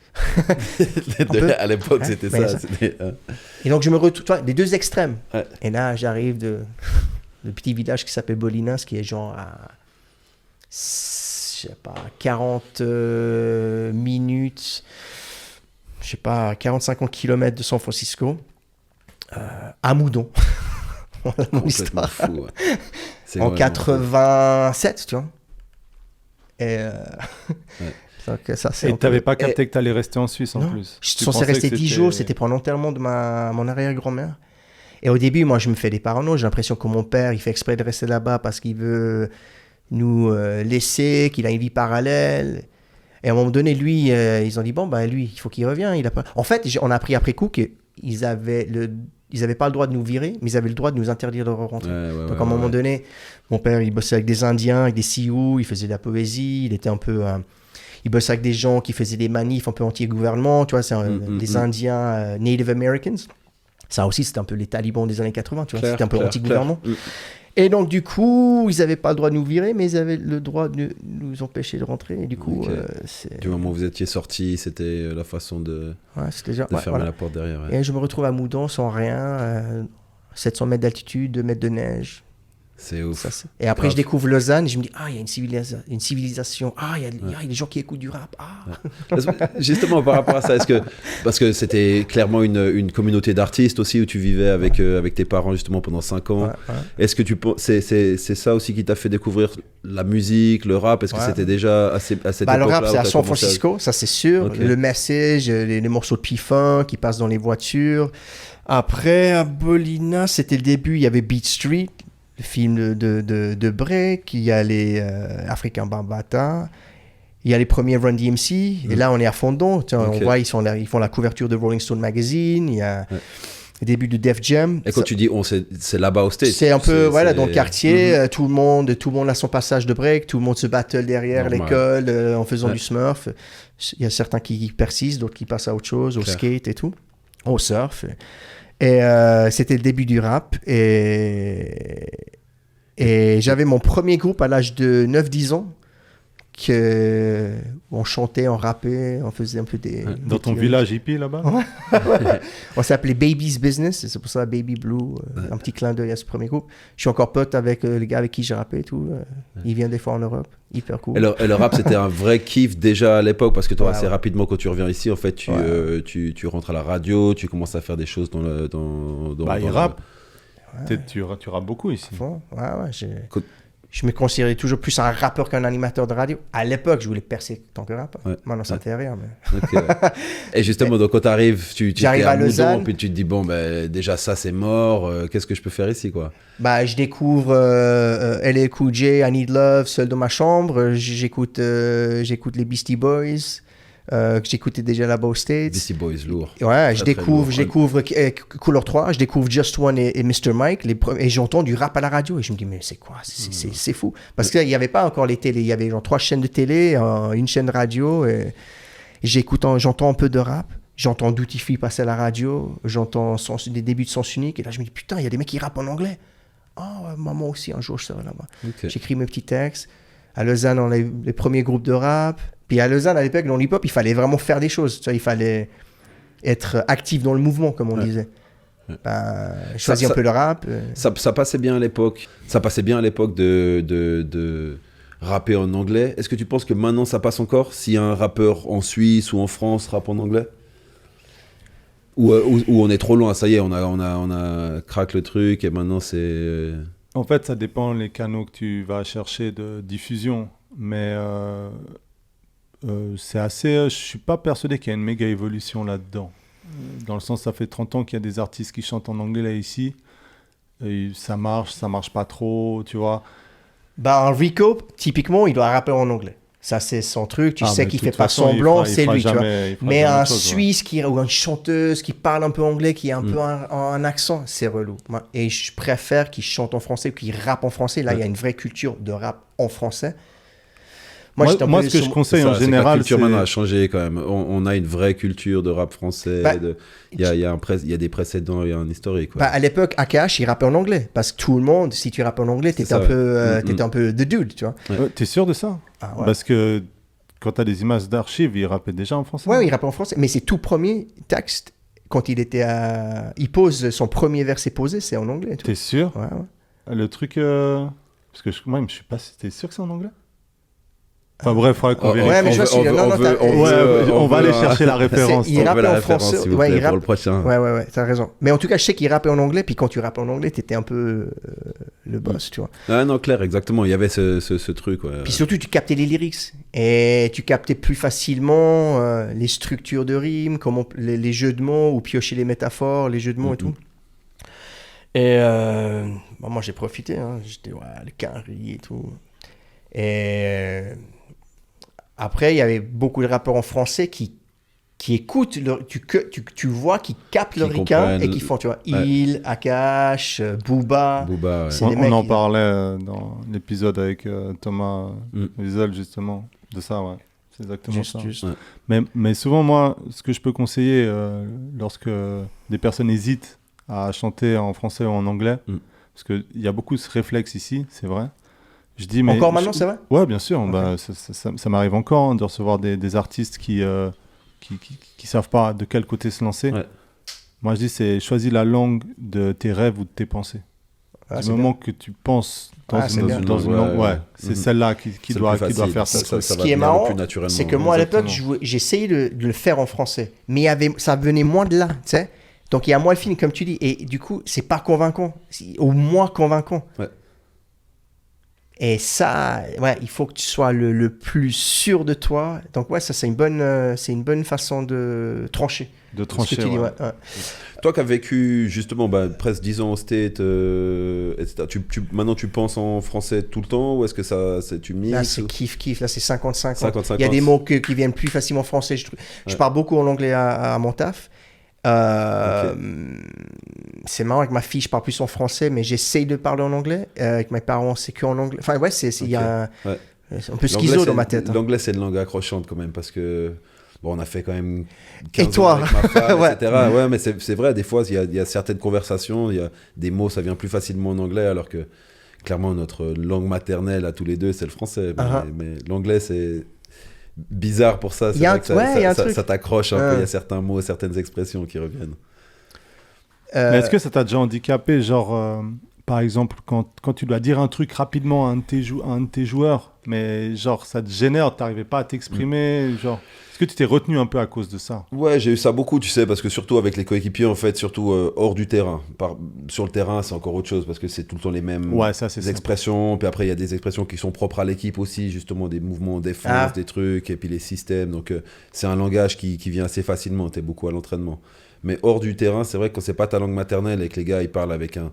À l'époque, c'était ça. Et donc je me retrouve, des 2 extrêmes. Ouais. Et là, j'arrive de petit village qui s'appelle Bolinas, qui est genre à... je sais pas, 40 minutes, je sais pas, 40-50 km de San Francisco, à Moudon. Voilà mon histoire. Fou, ouais. En 87, tu vois. Et donc, ça, c'est et t'avais pas capté que t'allais rester en Suisse en non. plus. Je suis censé rester 10 jours, c'était pour l'enterrement de mon arrière-grand-mère. Et au début, moi, je me fais des parano. J'ai l'impression que mon père, il fait exprès de rester là-bas parce qu'il veut nous laisser, qu'il a une vie parallèle. Et à un moment donné, lui, ils ont dit, bon, bah, lui, il faut qu'il revienne. En fait, on a appris après coup qu'ils avaient pas le droit de nous virer, mais ils avaient le droit de nous interdire de rentrer. Donc, à un moment donné, mon père, il bossait avec des Indiens, avec des Sioux, il faisait de la poésie, il était un peu... il bossait avec des gens qui faisaient des manifs un peu anti-gouvernement, tu vois, c'est des Indiens Native Americans. Ça aussi, c'était un peu les talibans des années 80, tu vois, c'était un peu anti-gouvernement. Et donc, du coup, ils n'avaient pas le droit de nous virer, mais ils avaient le droit de nous empêcher de rentrer. Et du coup, du moment où vous étiez sortis, c'était la façon de fermer la porte derrière. Ouais. Et je me retrouve à Moudon sans rien, 700 mètres d'altitude, 2 mètres de neige. C'est ouf. Et après, je découvre Lausanne et je me dis, il y a une civilisation. Il y a des gens qui écoutent du rap. Ouais. Justement, par rapport à ça, parce que c'était clairement une communauté d'artistes aussi où tu vivais avec tes parents justement pendant 5 ans. Ouais. Est-ce que c'est ça aussi qui t'a fait découvrir la musique, le rap? Est-ce que c'était déjà à cette époque-là? Le rap, c'est à San Francisco, ça c'est sûr. Okay. Le message, les morceaux de P-Funk qui passent dans les voitures. Après, à Bolina, c'était le début, il y avait Beat Street, le film de break, il y a les Africains Bambaataa, il y a les premiers Run DMC, et là on est à fond dedans. On voit, ils font la couverture de Rolling Stone Magazine, il y a le début de Def Jam. Et quand tu dis c'est là-bas au States. C'est un peu, dans le quartier, tout le monde a son passage de break, tout le monde se battle derrière l'école en faisant du smurf. Il y a certains qui persistent, d'autres qui passent à autre chose, au skate et tout, au surf. Et c'était le début du rap. Et j'avais mon premier groupe à l'âge de 9-10 ans. On chantait, on rappait, on faisait un peu des... Dans ton village hippie là-bas? On s'appelait Baby's Business, c'est pour ça Baby Blue, un petit clin d'œil à ce premier groupe. Je suis encore pote avec les gars avec qui j'ai rappé et tout. Il vient des fois en Europe, hyper cool. Et le rap, c'était un vrai kiff déjà à l'époque, parce que toi, assez rapidement, quand tu reviens ici, en fait, tu rentres à la radio, tu commences à faire des choses dans il rappe. Tu rappes beaucoup ici. Je me considérais toujours plus un rappeur qu'un animateur de radio. À l'époque, je voulais percer tant que rappeur. Maintenant, ça n'intéresse rien. Mais... Et justement, donc, quand tu arrives, tu j'arrive à Lausanne, puis tu te dis, bon, déjà, ça, c'est mort. Qu'est-ce que je peux faire ici, quoi? Je découvre LL Cool J, I Need Love, seul dans ma chambre. J'écoute les Beastie Boys. que j'écoutais déjà là-bas aux States. Beastie Boys, lourd. Ouais, je Très, très lourd. découvre Couleur 3, je découvre Just One et Mr. Mike, et j'entends du rap à la radio, et je me dis, mais c'est quoi? C'est fou. Parce qu'il n'y avait pas encore les télés, il y avait genre 3 chaînes de télé, une chaîne de radio, et j'entends un peu de rap, j'entends Duty Free passer à la radio, j'entends des débuts de Sens Unique, et là je me dis, putain, il y a des mecs qui rappent en anglais. Ah, ouais, moi aussi, un jour je serai là-bas. Ok. J'écris mes petits textes. À Lausanne, on a les premiers groupes de rap. Puis à Lausanne, à l'époque, dans l'hip-hop, il fallait vraiment faire des choses. Tu vois, il fallait être actif dans le mouvement, comme on disait. Choisir un peu le rap. Ça passait bien à l'époque. Ça passait bien à l'époque de rapper en anglais. Est-ce que tu penses que maintenant ça passe encore si un rappeur en Suisse ou en France rappe en anglais? Ou on est trop loin, ça y est, on a crack le truc et maintenant c'est... En fait, ça dépend les canaux que tu vas chercher de diffusion. Mais c'est assez... je suis pas persuadé qu'il y a une méga évolution là-dedans. Dans le sens, ça fait 30 ans qu'il y a des artistes qui chantent en anglais là ici. Et ça marche pas trop, tu vois. Un Rico, typiquement, il doit rapper en anglais. Ça, c'est son truc. Tu sais mais qu'il de fait toute pas façon, semblant, il c'est fera lui, tu vois. jamais- il fera Mais jamais un autre chose, ouais. Suisse ou une chanteuse qui parle un peu anglais, qui a un peu un accent, c'est relou. Et je préfère qu'il chante en français ou qu'il rappe en français. Là, il y a une vraie culture de rap en français. Moi, j'étais un moi, peu ce que je sur- conseille Ça, en c'est que général, la culture c'est... maintenant a changé quand même. On a une vraie culture de rap français. Bah, Il y a des précédents, il y a un historique. Ouais. à l'époque, AKH, il rappait en anglais. Parce que tout le monde, si tu rappais en anglais, t'étais ça, un peu, ouais. t'étais un peu the dude, tu vois. Ouais, t'es sûr de ça? Ah, ouais. Parce que quand t'as des images d'archives, il rappait déjà en français. Ouais, il rappait en français. Mais ses tout premiers textes, quand il était à... Il pose son premier verset posé, c'est en anglais. Tu T'es sûr? vois. Ouais, ouais. Le truc... Parce que moi, je suis pas... T'es sûr que c'est en anglais? Enfin bref, il faudrait qu'on vérifie. ouais, mais je vois, on va aller chercher la référence. Il rappait en français. S'il vous Ouais, plaît, il rappe- pour le prochain. Ouais, t'as raison. Mais en tout cas, je sais qu'il rappait en anglais, puis quand tu rappais en anglais, t'étais un peu le boss, tu vois. Ah non, clair, exactement. Il y avait ce truc. Ouais. Puis surtout, tu captais les lyrics. Et tu captais plus facilement les structures de rimes, comment, les jeux de mots, ou piocher les métaphores, les jeux de mots et tout. Et moi, j'ai profité. Hein. J'étais, le carré et tout. Et après, il y avait beaucoup de rappeurs en français qui écoutent, tu vois, qui captent le ricain et qui font, tu vois, Il, Akash, Booba. Booba, ouais. C'est des mecs On en qui- parlait dans l'épisode avec Thomas Wiesel, justement, de ça, ouais. C'est exactement ça. Juste. Ouais. Mais souvent, moi, ce que je peux conseiller lorsque des personnes hésitent à chanter en français ou en anglais, parce qu'il y a beaucoup ce réflexe ici, c'est vrai. Je dis, mais Encore maintenant, c'est vrai? Ouais, bien sûr. Ok. Bah, ça m'arrive encore de recevoir des artistes qui savent pas de quel côté se lancer. Ouais. Moi, je dis, c'est choisis la langue de tes rêves ou de tes pensées. Ah, Du c'est moment que tu penses dans c'est une bien. dans une langue, ouais, c'est Mhm. celle-là qui C'est doit le plus doit facile. faire ça. Ça Ce va qui est venir le marrant, plus naturellement. c'est que moi, à l'époque, Exactement. j'essayais de le faire en français. Mais ça venait moins de là, tu sais. Donc, il y a moins le feeling, comme tu dis. Et du coup, c'est pas convaincant. Au moins convaincant. Ouais. Et ça, ouais, il faut que tu sois le plus sûr de toi. Donc, ouais, ça, c'est une bonne façon de trancher. De Ce que trancher, tu dis, ouais. ouais. Toi qui as vécu justement presque 10 ans au State, etc., maintenant tu penses en français tout le temps ou est-ce que tu mixes Là, c'est kiff. Là, c'est 50-50. 50-50. Il y a des mots qui viennent plus facilement en français. Je parle beaucoup en anglais à mon taf. C'est marrant, avec ma fille, je parle plus en français, mais j'essaye de parler en anglais. Avec mes parents, c'est que en anglais. Enfin, ouais, il y a Ouais. un peu schizo dans ma tête. Hein. L'anglais, c'est une langue accrochante quand même parce que bon, on a fait quand même 15 Et toi ans avec ma femme, Ouais. etc. Ouais, mais c'est vrai, des fois, il y a certaines conversations, il y a des mots, ça vient plus facilement en anglais, alors que clairement, notre langue maternelle à tous les deux, c'est le français. Mais l'anglais, c'est bizarre pour ça. C'est Il y a vrai un- que ouais, il y a un truc. ça t'accroche un peu, il y a certains mots, certaines expressions qui reviennent. Mais est-ce que ça t'a déjà handicapé, genre, par exemple, quand tu dois dire un truc rapidement à un de tes joueurs, mais genre, ça te génère, t'arrivais pas à t'exprimer, genre... Est-ce que tu t'es retenu un peu à cause de ça? Ouais, j'ai eu ça beaucoup, tu sais, parce que surtout avec les coéquipiers, en fait, surtout hors du terrain. Sur le terrain, c'est encore autre chose, parce que c'est tout le temps les mêmes Ouais, ça, c'est ça. expressions. Puis après, il y a des expressions qui sont propres à l'équipe aussi, justement, des mouvements en défense, des trucs, et puis les systèmes. Donc, c'est un langage qui vient assez facilement, t'es beaucoup à l'entraînement. Mais hors du terrain, c'est vrai que quand c'est pas ta langue maternelle et que les gars, ils parlent avec un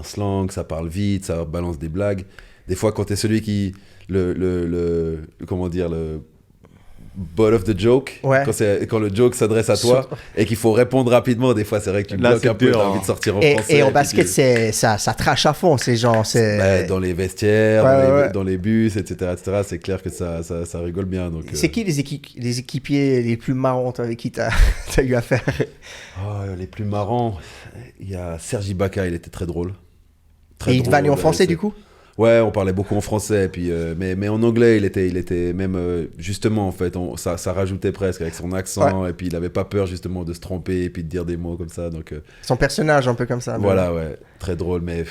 slang, ça parle vite, ça balance des blagues. Des fois, quand t'es celui qui... comment dire, butt of the joke, Ouais. quand le joke s'adresse à toi et qu'il faut répondre rapidement. Des fois, c'est vrai que tu Là, bloques c'est un peu, dur, t'as hein. envie de sortir en Et français. en puis basket, tu- ça trash à fond, ces gens. Ouais, dans les vestiaires, Ouais. dans les bus, etc., c'est clair que ça rigole bien. Donc, C'est qui les équipiers les plus marrants avec qui t'as as eu affaire? les plus marrants, il y a Sergi Baca, il était très drôle. Et il te vanait en français, c'est- du coup? Ouais, on parlait beaucoup en français, puis, mais en anglais, il était même, justement, en fait, ça rajoutait presque avec son accent, et puis il avait pas peur, justement, de se tromper, et puis de dire des mots comme ça, donc... Son personnage, un peu comme ça. voilà, ouais, très drôle, mais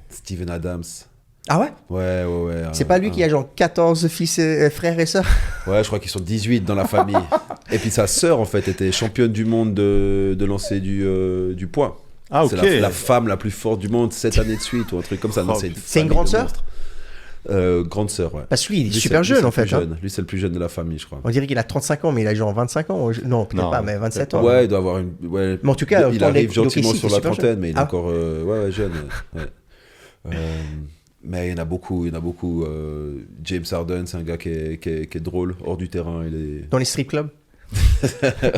Steven Adams, Ah ouais? ouais. C'est pas lui qui a genre 14 fils frères et sœurs? Ouais, je crois qu'ils sont 18 dans la famille. Et puis sa sœur, en fait, était championne du monde de lancer du poids. Ah, ok. C'est la femme la plus forte du monde 7 années de suite ou un truc comme ça. Non, Oh, c'est c'est une famille grande de sœur? monstres. Grande sœur, ouais. Parce que lui, il est Lui, super lui, jeune le en plus fait. Hein. jeune. Lui, c'est le plus jeune de la famille, je crois. On dirait qu'il a 35 ans, mais il a genre 25 ans. Non, peut-être Non, pas, mais 27 ans. Ouais, il doit avoir une. Ouais. Mais en tout cas, il ton arrive équipe gentiment d'OKC, sur c'est la super trentaine, jeune. mais il est Ah. encore jeune. Ouais. Mais il y en a beaucoup. James Harden, c'est un gars qui est drôle, hors du terrain. Il est... Dans les strip clubs?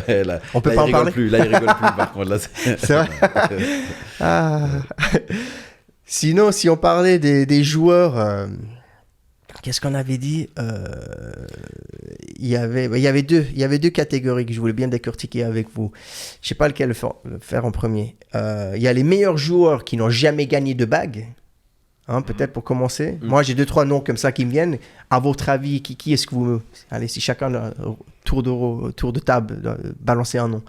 Ouais, là, On peut là, pas il en rigole parler plus. Là, il rigole plus, par contre. Là, C'est vrai. Ah. Sinon, si on parlait des joueurs, qu'est-ce qu'on avait dit? Il y avait deux catégories que je voulais bien décortiquer avec vous. Je sais pas lequel faire en premier. Il y a les meilleurs joueurs qui n'ont jamais gagné de bague. Hein, peut-être pour commencer. Moi, j'ai 2-3 noms comme ça qui me viennent. À votre avis, qui est-ce que vous... Allez, si chacun, tour de table, balancez un nom.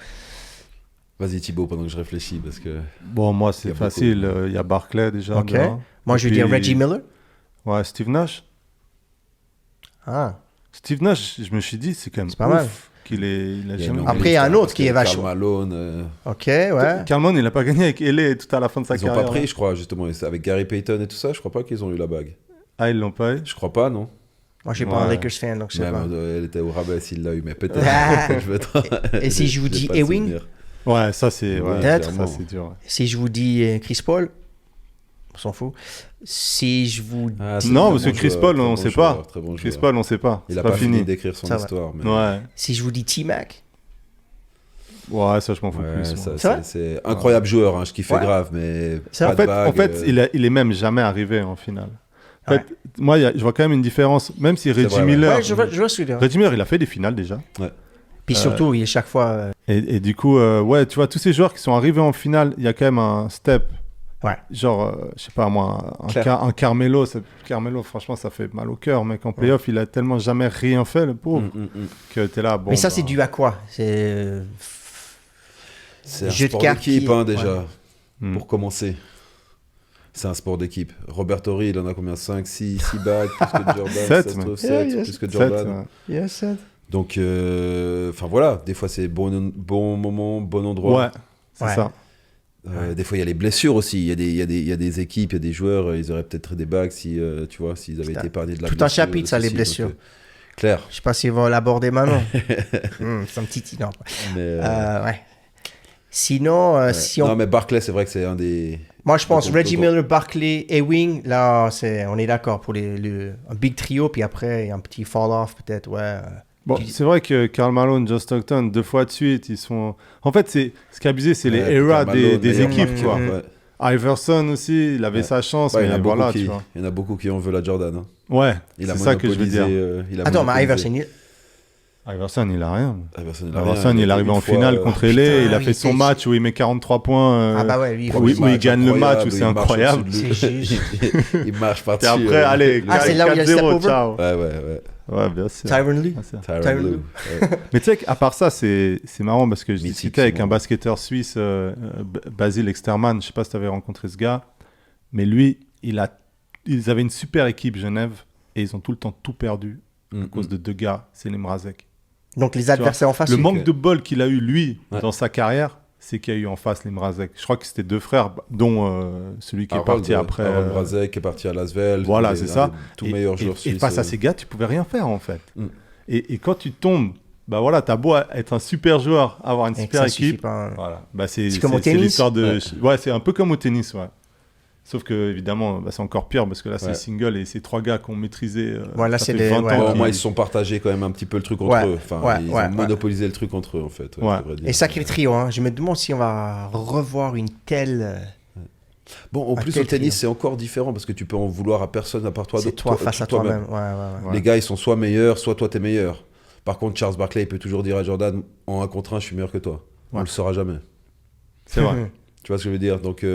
Vas-y, Thibaut, pendant que je réfléchis, parce que... Bon, moi, Il y c'est a facile. Il y a Barclay déjà. Ok. dehors. Moi, Et je vais dire puis- Reggie Miller. Ouais, Steve Nash. Ah. Steve Nash, je me suis dit, c'est quand même C'est pas mal. ouf qu'il il a Il y a jamais une Après, il y a un liste, autre qui est parce que vachement- Karl Malone, Ok, ouais. Carlman, il n'a pas gagné avec LA tout à la fin de sa ils ont carrière. pas pris, là. je crois, justement. Avec Gary Payton et tout ça, je crois pas qu'ils ont eu la bague. Ah, ils l'ont pas eu. Je crois pas, non? Moi, je suis pas un Ouais. Lakers fan, donc je sais Même, pas. elle était au rabais s'il l'a eu, mais peut-être. Ah. Je veux Et si je vous j'ai dis pas le Ewing? souvenir. Ouais, ça c'est. Ouais, Peut-être. ça Clairement. c'est dur. ouais. Si je vous dis Chris Paul, on s'en fout. Si je vous Ah, dis... c'est Non, un parce très que bon Chris joueur, Paul, très on bon sait joueur, pas. très bon Chris joueur. Paul, on sait pas. Il C'est a pas pas fini fini. d'écrire son Ça va. histoire. Mais... Ouais. Si je vous dis T-Mac, Ouais, ça je m'en fous Ouais, plus. ça, moi. C'est vrai c'est incroyable joueur, hein, je kiffe Ouais. grave, mais C'est pas En fait, de bague, en fait il est même jamais arrivé en finale. En Ouais. fait, moi, je vois quand même une différence. Même si Reggie vrai, ouais. Miller. ouais, je vois ce que tu veux dire. Reggie Miller, il a fait des finales déjà. Puis surtout, il est chaque fois... Et du coup, ouais, tu vois, tous ces joueurs qui sont arrivés en finale, il y a quand même un step. Ouais. Genre, je sais pas moi, Claire. un Carmelo, Carmelo, franchement, ça fait mal au cœur, mec. En playoff, il a tellement jamais rien fait, le pauvre, que t'es là. Bon, Mais ça, bah, c'est dû à quoi? C'est... C'est un Jeu de sport cartes d'équipe, qui- hein, déjà, Hmm. pour commencer. C'est un sport d'équipe. Robert Horry, il en a combien? 5, 6 bagues, plus que Jordan. Sept, ça se même. trouve, Yeah, 7, yes. plus que 7, Jordan. ouais. Yes, Donc, enfin voilà, des fois c'est bon moment, bon endroit. Ouais, c'est Ouais. ça. Des fois il y a les blessures aussi. Il y a des équipes, il y a des joueurs, ils auraient peut-être des bagues si, tu vois, s'ils avaient Putain. été épargnés de la Tout un blessure, chapitre, ça, les ceci, blessures. Claire. Je sais pas s'ils vont l'aborder maintenant. C'est un petit... Non. Mais, Ouais. Sinon, ouais. si on... Non, mais Barclay, c'est vrai que c'est un des. Moi, je pense Donc, Reggie donc, Miller, Barkley, Ewing, là, on est d'accord pour un big trio, puis après, un petit fall-off peut-être, ouais. Bon, Tu- c'est vrai que Karl Malone, John Stockton, 2 fois de suite, ils sont. En fait, ce qui est abusé, c'est les Ouais, eras Karl Malone, des meilleur équipes, marqueur, quoi. ouais. Iverson aussi, il avait Ouais. sa chance, Ouais, il y en mais a beaucoup voilà, qui- tu vois. il y en a beaucoup qui en veulent à Jordan. Hein. Ouais, Il a c'est ça que je veux monopolisé, dire. il a Attends, mais monopolisé. Iverson, Iverson, il a rien. Iverson, il a Iverson, rien, il est arrivé une en fois, finale contre LA, putain, il a oui, fait son c'est- match où il met 43 points. Ah bah ouais, lui, il faut... Oui, premier oui, il match gagne le match, incroyable, où c'est il marche incroyable. au-dessus de C'est lui. juste. Il marche Et par-dessus. après, allez, Ah, c'est là où il y a le step 4-0, over. ciao. Ouais. Ouais, bien sûr. Tyronn Lue. Ah, c'est- Tyronn Tyronn Lue. Lue. Ouais. Mais tu sais qu'à part ça, c'est marrant parce que je Mythique, discutais avec ce un monde. basketteur suisse, Basile Exterman, je sais pas si tu avais rencontré ce gars, mais lui, ils avaient une super équipe Genève et ils ont tout le temps tout perdu à cause de 2 gars, c'est les Mrazek. Donc les adversaires en face, Le c'est- manque de bol qu'il a eu, lui, Ouais. dans sa carrière, c'est qu'il y a eu en face les Mrazek. Je crois que c'était 2 frères, dont celui qui est parti après. Aaron Brazek qui est parti à Lasvel. Voilà, c'est ça. Tout Et- meilleur et- joueur Et suisse. face à ces gars, tu pouvais rien faire en fait. Mm. Et quand tu tombes, bah voilà, t'as beau être un super joueur, avoir une et que super ça suffit équipe. pas. Voilà, bah c'est C'est comme au tennis. l'histoire de. Ouais, c'est un peu comme au tennis, ouais. Sauf que, évidemment, c'est encore pire parce que là, c'est single et c'est 3 gars qui ont maîtrisé. Voilà, ça c'est fait 20 ouais, ans. Au moins, ils se sont partagés quand même un petit peu le truc entre eux. Enfin, ils ont monopolisé le truc entre eux, en fait. Ouais. Et sacré trio, hein. Je me demande si on va revoir une telle. Bon, en plus, au tennis, c'est encore différent parce que tu peux en vouloir à personne à part toi. C'est toi face à toi-même. Ouais. Les gars, ils sont soit meilleurs, soit toi, t'es meilleur. Par contre, Charles Barkley, il peut toujours dire à Jordan, en 1 contre 1, je suis meilleur que toi. On le saura jamais. C'est vrai. Tu vois ce que je veux dire? Donc,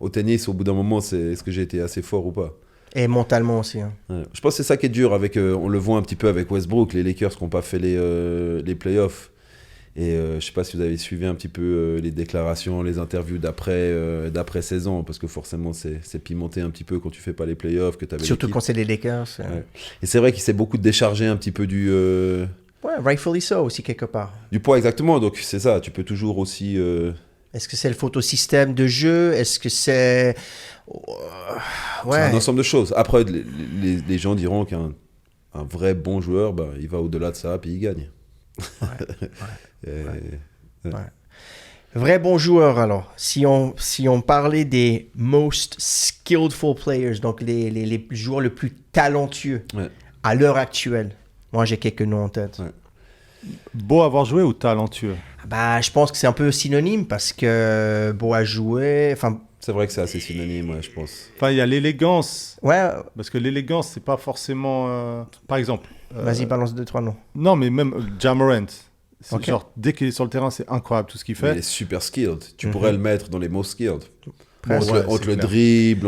au tennis, au bout d'un moment, est-ce que j'ai été assez fort ou pas? Et mentalement aussi. Hein. Ouais. Je pense que c'est ça qui est dur. On le voit un petit peu avec Westbrook, les Lakers qui n'ont pas fait les playoffs. Et je sais pas si vous avez suivi un petit peu les déclarations, les interviews d'après saison, parce que forcément, c'est pimenté un petit peu quand tu fais pas les playoffs. Surtout quand c'est les Lakers. Ouais. Et c'est vrai qu'il s'est beaucoup déchargé un petit peu du... Ouais, rightfully so aussi, quelque part. Du poids, exactement. Donc, c'est ça. Tu peux toujours aussi... Est-ce que c'est le photosystème de jeu? Est-ce que c'est... C'est un ensemble de choses. Après, les gens diront qu'un vrai bon joueur, il va au-delà de ça, puis il gagne. Vrai bon joueur, alors. Si on parlait des most skillful players, donc les joueurs les plus talentueux à l'heure actuelle, moi j'ai quelques noms en tête. Beau avoir joué ou talentueux? Je pense que c'est un peu synonyme parce que beau à jouer. C'est vrai que c'est assez synonyme, je pense. Enfin, il y a l'élégance. Ouais. Parce que l'élégance, c'est pas forcément. Par exemple. Vas-y, balance 2-3 noms. Non, mais même Ja Morant. Genre, dès qu'il est sur le terrain, c'est incroyable tout ce qu'il fait. Il est super skilled. Tu pourrais le mettre dans les most skilled. Entre le clair. dribble,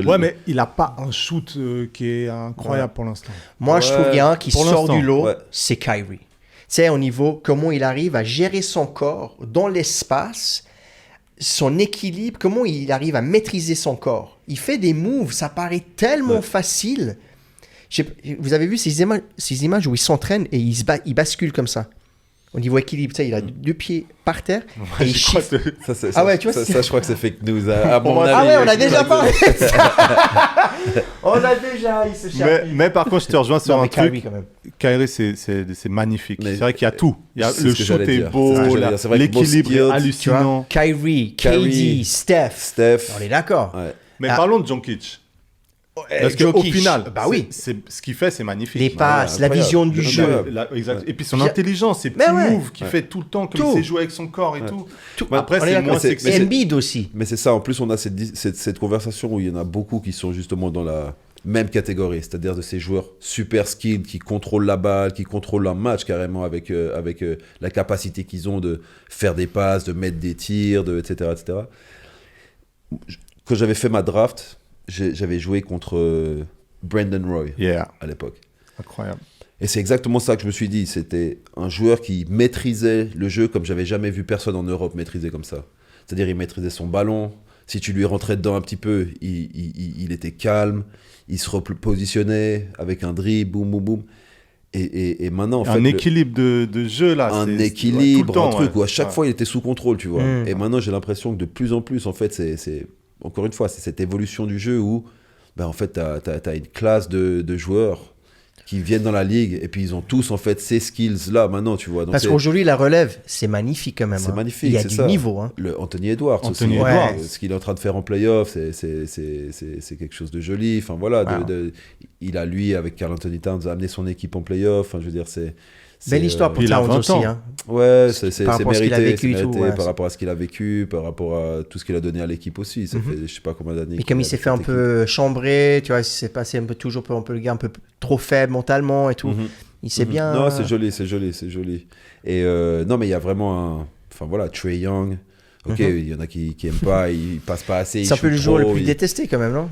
Ouais, mais il a pas un shoot qui est incroyable pour l'instant. Moi, je trouve qu'il y a un qui pour sort du lot, ouais. c'est Kyrie. Tu sais, au niveau, comment il arrive à gérer son corps dans l'espace, son équilibre, comment il arrive à maîtriser son corps. Il fait des moves, ça paraît tellement facile. Vous avez vu ces images où il s'entraîne et il bascule comme ça. Au niveau équilibre, tu sais, il a 2 pieds par terre et il chiffre. Ça, je crois que c'est fake news. À mon avis, ah ouais, on a déjà parlé de ça. Il se cherche. Mais par contre, je te rejoins sur un truc. Kyrie, quand même. Kyrie, c'est magnifique. C'est vrai qu'il y a tout. Le shoot est dire. beau, l'équilibre est hallucinant. Kyrie, KD, Steph. On est d'accord. Ouais. Mais parlons de Jokic. Parce qu'au final, oui. ce qu'il fait, c'est magnifique. Les passes, la vision du jeu. Exact. Et puis son intelligence, ses petits moves qu'il fait tout le temps, comme il sait jouer avec son corps et tout. Après, c'est moins sexy. Et Embiid aussi. Mais c'est ça, en plus, on a cette conversation où il y en a beaucoup qui sont justement dans la même catégorie, c'est-à-dire de ces joueurs super skilled qui contrôlent la balle, qui contrôlent un match carrément avec la capacité qu'ils ont de faire des passes, de mettre des tirs, etc., etc. Quand j'avais fait ma draft, j'avais joué contre Brandon Roy à l'époque. Incroyable. Et c'est exactement ça que je me suis dit. C'était un joueur qui maîtrisait le jeu comme j'avais jamais vu personne en Europe maîtriser comme ça. C'est-à-dire il maîtrisait son ballon. Si tu lui rentrais dedans un petit peu, il était calme. Il se repositionnait avec un dribble, boum, boum, boum. Et maintenant, en fait... Un équilibre de jeu, là. Un équilibre, un truc où à chaque fois, il était sous contrôle, tu vois. Mmh. Et maintenant, j'ai l'impression que de plus en plus, en fait, c'est encore une fois, c'est cette évolution du jeu où, en fait, t'as une classe de joueurs qui viennent dans la ligue et puis ils ont tous, en fait, ces skills-là maintenant, tu vois. Donc parce qu'aujourd'hui, la relève, c'est magnifique quand même. C'est magnifique, il y a du niveau. Hein. Anthony Edwards aussi. Edwards. Ce qu'il est en train de faire en play-off, c'est quelque chose de joli. Enfin, voilà, il a, lui, avec Karl Anthony Towns, amené son équipe en play-off. Enfin, je veux dire, c'est... Belle histoire pour Towns aussi. Hein. Ouais, c'est mérité, par rapport à ce qu'il a vécu, par rapport à tout ce qu'il a donné à l'équipe aussi. Ça fait, je sais pas combien d'années. Et comme il s'est fait un peu chambrer, tu vois, il s'est passé un peu le gars un peu trop faible mentalement et tout. Il s'est bien... Non, c'est joli. Et non, mais il y a vraiment Enfin voilà, Trae Young. Ok, il y en a qui aiment pas, ils passent pas assez. C'est un peu le joueur le plus détesté quand même, non?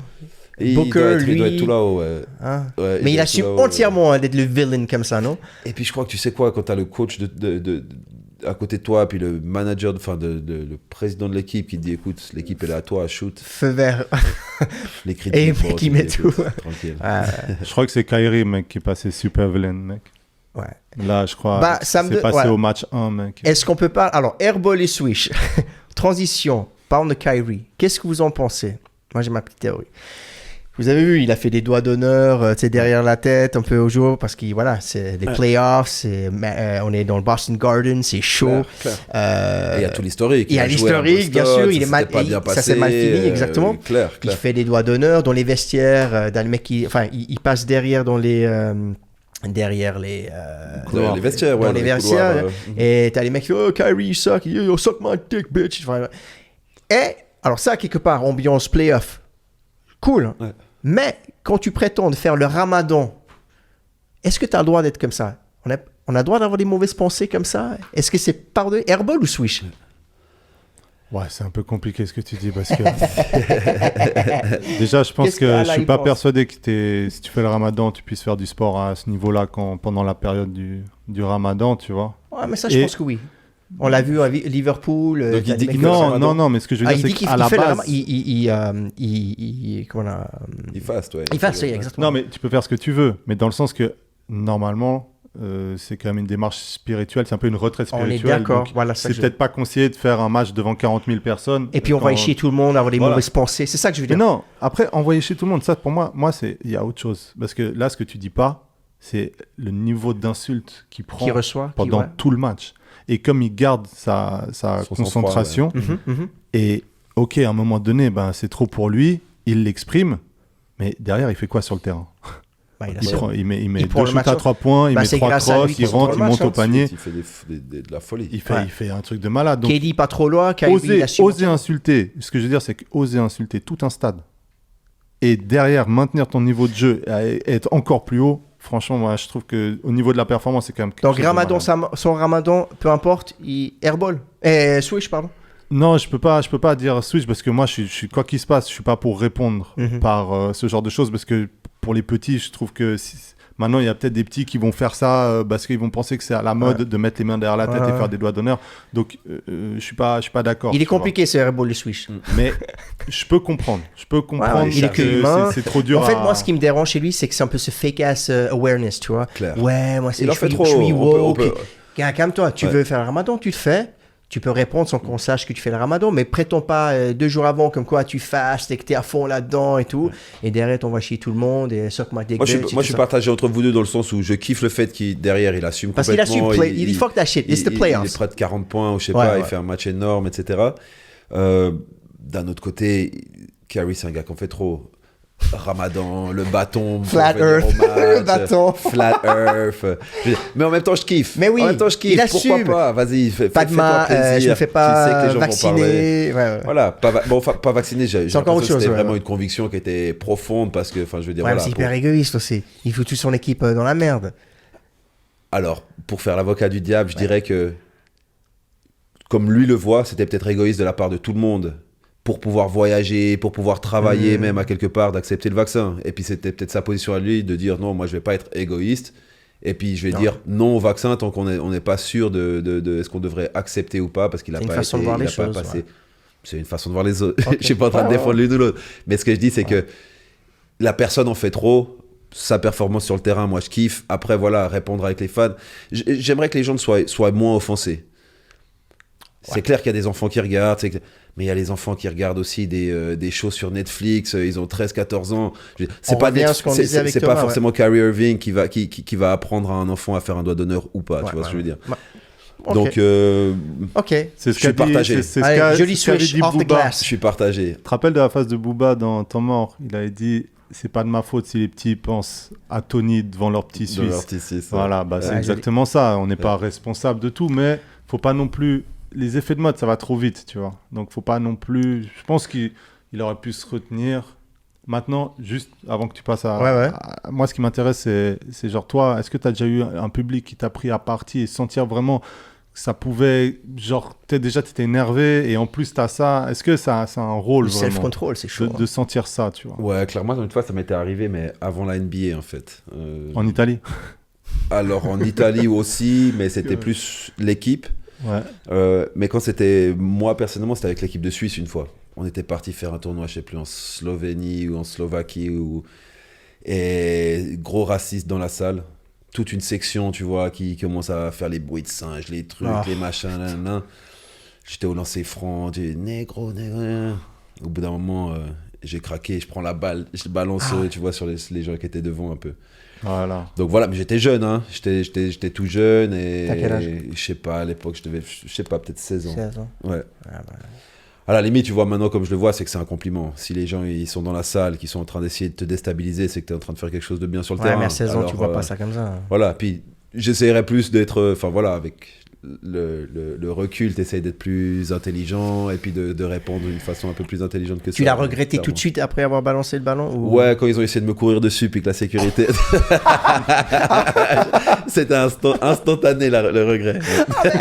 Booker, lui... il doit être tout là-haut, hein? Mais il assume entièrement d'être le villain comme ça, non? Et puis je crois que tu sais quoi, quand tu as le coach à côté de toi, puis le manager, le président de l'équipe qui dit écoute, l'équipe est là à toi, shoot. Feu vert. Les critiques. Et mec, il met tout. Tranquille. Je crois que c'est Kyrie, mec, qui est passé super villain, mec. Ouais. Là, je crois c'est passé au match 1, mec. Est-ce qu'on peut pas... Alors, airball et swish. Transition. Parle de Kyrie. Qu'est-ce que vous en pensez? Moi, j'ai ma petite théorie. Vous avez vu, il a fait des doigts d'honneur, tu sais, derrière la tête, un peu au jour, parce que voilà, c'est les playoffs, on est dans le Boston Garden, c'est chaud. Clair. Euh, Et il y a tout l'historique. il y a a joué à l'historique, bien Boston, sûr, il est ça mal, s'était pas bien ça s'est mal passé, fini, exactement. Clair. Il fait des doigts d'honneur dans les vestiaires, dans le mec qui, enfin, il passe derrière dans les, derrière les, Dans les vestiaires, ouais. dans les les vestiaires, couloirs, et t'as les mecs qui disent, oh Kyrie, you suck, you suck my dick, bitch. Enfin, et alors ça, quelque part, ambiance playoff, cool. Ouais. Mais quand tu prétends de faire le ramadan, est-ce que tu as le droit d'être comme ça? On a le droit d'avoir des mauvaises pensées comme ça? Est-ce que c'est pardon, airball ou swish? Ouais, c'est un peu compliqué ce que tu dis parce que déjà, je pense Qu'est-ce que que je Allah, suis il pas pense persuadé que si tu fais le ramadan, tu puisses faire du sport à ce niveau-là pendant la période du ramadan, tu vois. Ouais, mais ça, je pense que oui. On l'a vu à Liverpool. Donc, il t'as dit des mecs qu'il comme ça. Non, mais ce que je veux Ah, dire, il c'est dit qu'il qu'à la fait le base... ramadan. Comment on a, Il faste, ouais. il fasse, oui, exactement. Non, mais tu peux faire ce que tu veux, mais dans le sens que, normalement, c'est quand même une démarche spirituelle, c'est un peu une retraite On spirituelle. est d'accord. Donc, Voilà, ça c'est que peut-être pas conseillé de faire un match devant 40 000 personnes. Et puis on va y chier tout le monde, avoir des Voilà. mauvaises pensées. C'est ça que je veux Mais dire. non, après, envoyer chez tout le monde, ça, pour moi, il y a autre chose. Parce que là, ce que tu dis pas, c'est le niveau d'insulte qu'il prend Qui reçoit qui- pendant ouais. tout le match. Et comme il garde sa Son concentration, Mhm, mhm. et ok, à un moment donné, ben, c'est trop pour lui, il l'exprime, mais derrière, il fait quoi sur le terrain? Bah, il a Il, ça. il met Il prend deux le shoots match à en- 3 points, il Bah, met c'est 3 grâce à lui crosses, qu'il il prend rentre, le il monte match, au hein. panier. Il fait de la folie. Il fait, Ouais. il fait un truc de malade. Donc, KD pas trop loin, Kyrie il oser, assume. oser insulter, ce que je veux dire, c'est oser insulter tout un stade et derrière maintenir ton niveau de jeu et être encore plus haut, franchement, moi je trouve qu'au niveau de la performance, c'est quand même quelque Donc chose de Ramadan, malade. son Ramadan, peu importe, il airball. Swish, pardon. Non, je peux pas dire switch parce que moi, je suis quoi qu'il se passe, je suis pas pour répondre Mhm. par ce genre de choses parce que pour les petits, je trouve que maintenant, il y a peut-être des petits qui vont faire ça parce qu'ils vont penser que c'est à la mode de mettre les mains derrière la tête Ouais. et faire des doigts d'honneur. Donc, je suis pas d'accord. Il est tu vois. compliqué ce airball, le swish. Mais je peux comprendre. Je peux comprendre il est que que humain. c'est trop dur En fait, à... moi, ce qui me dérange chez lui, c'est que c'est un peu ce fake-ass awareness, tu vois. Clair. Ouais, moi, c'est Il en je fait suis- trop. je suis On woke. peut- Gars, calme-toi. Tu Ouais. veux faire le ramadan, tu le fais. Tu peux répondre sans qu'on sache que tu fais le ramadan, mais prétends pas 2 jours avant comme quoi tu fastes et que t'es à fond là-dedans et tout. Et derrière, on va chier tout le monde et suck my dick. Moi, je bitch et suis tout suis ça. partagé entre vous deux dans le sens où je kiffe le fait qu'il derrière il assume Parce qu'il complètement. assume, il dit fuck that shit, it's the Il est playoffs. près de 40 points ou je sais Ouais, pas, ouais. il fait un match énorme, etc. D'un autre côté, Kyrie c'est un gars qu'on fait trop. Ramadan, le bâton, pour Flat venir Earth, au match, le bâton. Flat Earth. Je veux dire, mais en même temps, je kiffe. Mais oui, en même temps, je kiffe. il Pourquoi assume. pas? Vas-y, Pas de fais-toi main, plaisir. je me fais Tu sais que pas les gens vont parler. vacciner. Ouais. Voilà, pas vacciné, j'ai C'est encore l'impression autre que chose, c'était ouais, vraiment ouais. une conviction qui était profonde parce que, enfin, je veux dire, Ouais, mais voilà. c'est hyper égoïste aussi. Il fout toute son équipe dans la merde. Alors, pour faire l'avocat du diable, je dirais que, comme lui le voit, c'était peut-être égoïste de la part de tout le monde pour pouvoir voyager, pour pouvoir travailler, même à quelque part, d'accepter le vaccin. Et puis, c'était peut-être sa position à lui de dire non, moi, je vais pas être égoïste. Et puis, je vais dire non au vaccin tant qu'on n'est pas sûr de est-ce qu'on devrait accepter ou pas, parce qu'il a C'est une pas façon de voir les il a pas choses, passé. ouais. C'est une façon de voir les autres. Ok. Je suis pas en train de Ouais, défendre l'une ou l'autre. Mais ce que je dis, c'est que la personne en fait trop. Sa performance sur le terrain, moi je kiffe. Après, voilà, répondre avec les fans. J'aimerais que les gens soient moins offensés. C'est clair qu'il y a des enfants qui regardent, mais il y a les enfants qui regardent aussi des shows sur Netflix. Ils ont 13-14 ans. C'est On pas, revient à ce qu'on disait avec c'est Thomas, pas ouais. forcément Kyrie Irving qui va apprendre à un enfant à faire un doigt d'honneur ou pas. Tu vois ce que je veux dire. Ouais. Ok. Donc, Ok. C'est ce Je suis qu'a dit, partagé. c'est ce Allez, qu'a- joli c'est ce qu'avait switch, dit off the Booba. glass. je suis partagé. Tu te rappelles de la phase de Booba dans Temps mort? Il avait dit c'est pas de ma faute si les petits pensent à Tony devant leur petit De Suisse. l'artiste, Voilà, bah, c'est Ouais, exactement ça. On n'est pas responsable de tout, mais faut pas non plus. Les effets de mode, ça va trop vite, tu vois. Donc faut pas non plus. Je pense qu'il aurait pu se retenir. Maintenant, juste avant que tu passes à. Ouais. Moi, ce qui m'intéresse, c'est genre toi, est-ce que tu as déjà eu un public qui t'a pris à partie et sentir vraiment que ça pouvait. Genre, déjà, tu étais énervé et en plus, tu as ça. Est-ce que ça a un rôle Le vraiment self-control, c'est chaud. de sentir ça, tu vois? Ouais, clairement, une fois, ça m'était arrivé, mais avant la NBA, en fait. En Italie? Alors, en Italie aussi, mais c'était plus l'équipe. Ouais. Mais quand c'était, moi, personnellement, c'était avec l'équipe de Suisse une fois. On était parti faire un tournoi, je sais plus, en Slovénie ou en Slovaquie. Et gros raciste dans la salle. Toute une section, tu vois, qui commence à faire les bruits de singe, les trucs, les machins, nanana. J'étais au lancer franc, j'ai dit négro. Au bout d'un moment, j'ai craqué, je prends la balle, je balance, tu vois, sur les gens qui étaient devant un peu. Voilà. Donc voilà, mais j'étais jeune, hein. J'étais tout jeune et T'as quel âge? je sais pas, à l'époque, je sais pas, peut-être 16 ans. 16 ans. Ouais. Ah, bah. À la limite, tu vois, maintenant, comme je le vois, c'est que c'est un compliment. Si les gens ils sont dans la salle, qui sont en train d'essayer de te déstabiliser, c'est que tu es en train de faire quelque chose de bien sur le Ouais, terrain. mais à 16 ans, Alors, tu vois pas ça comme ça. Voilà, puis j'essayerais plus d'être. Enfin voilà, avec le recul, tu essayes d'être plus intelligent et puis de répondre d'une façon un peu plus intelligente que ça. Tu l'as regretté clairement. tout de suite après avoir balancé le ballon ou... Ouais, quand ils ont essayé de me courir dessus, puis que la sécurité. C'était instantané le regret.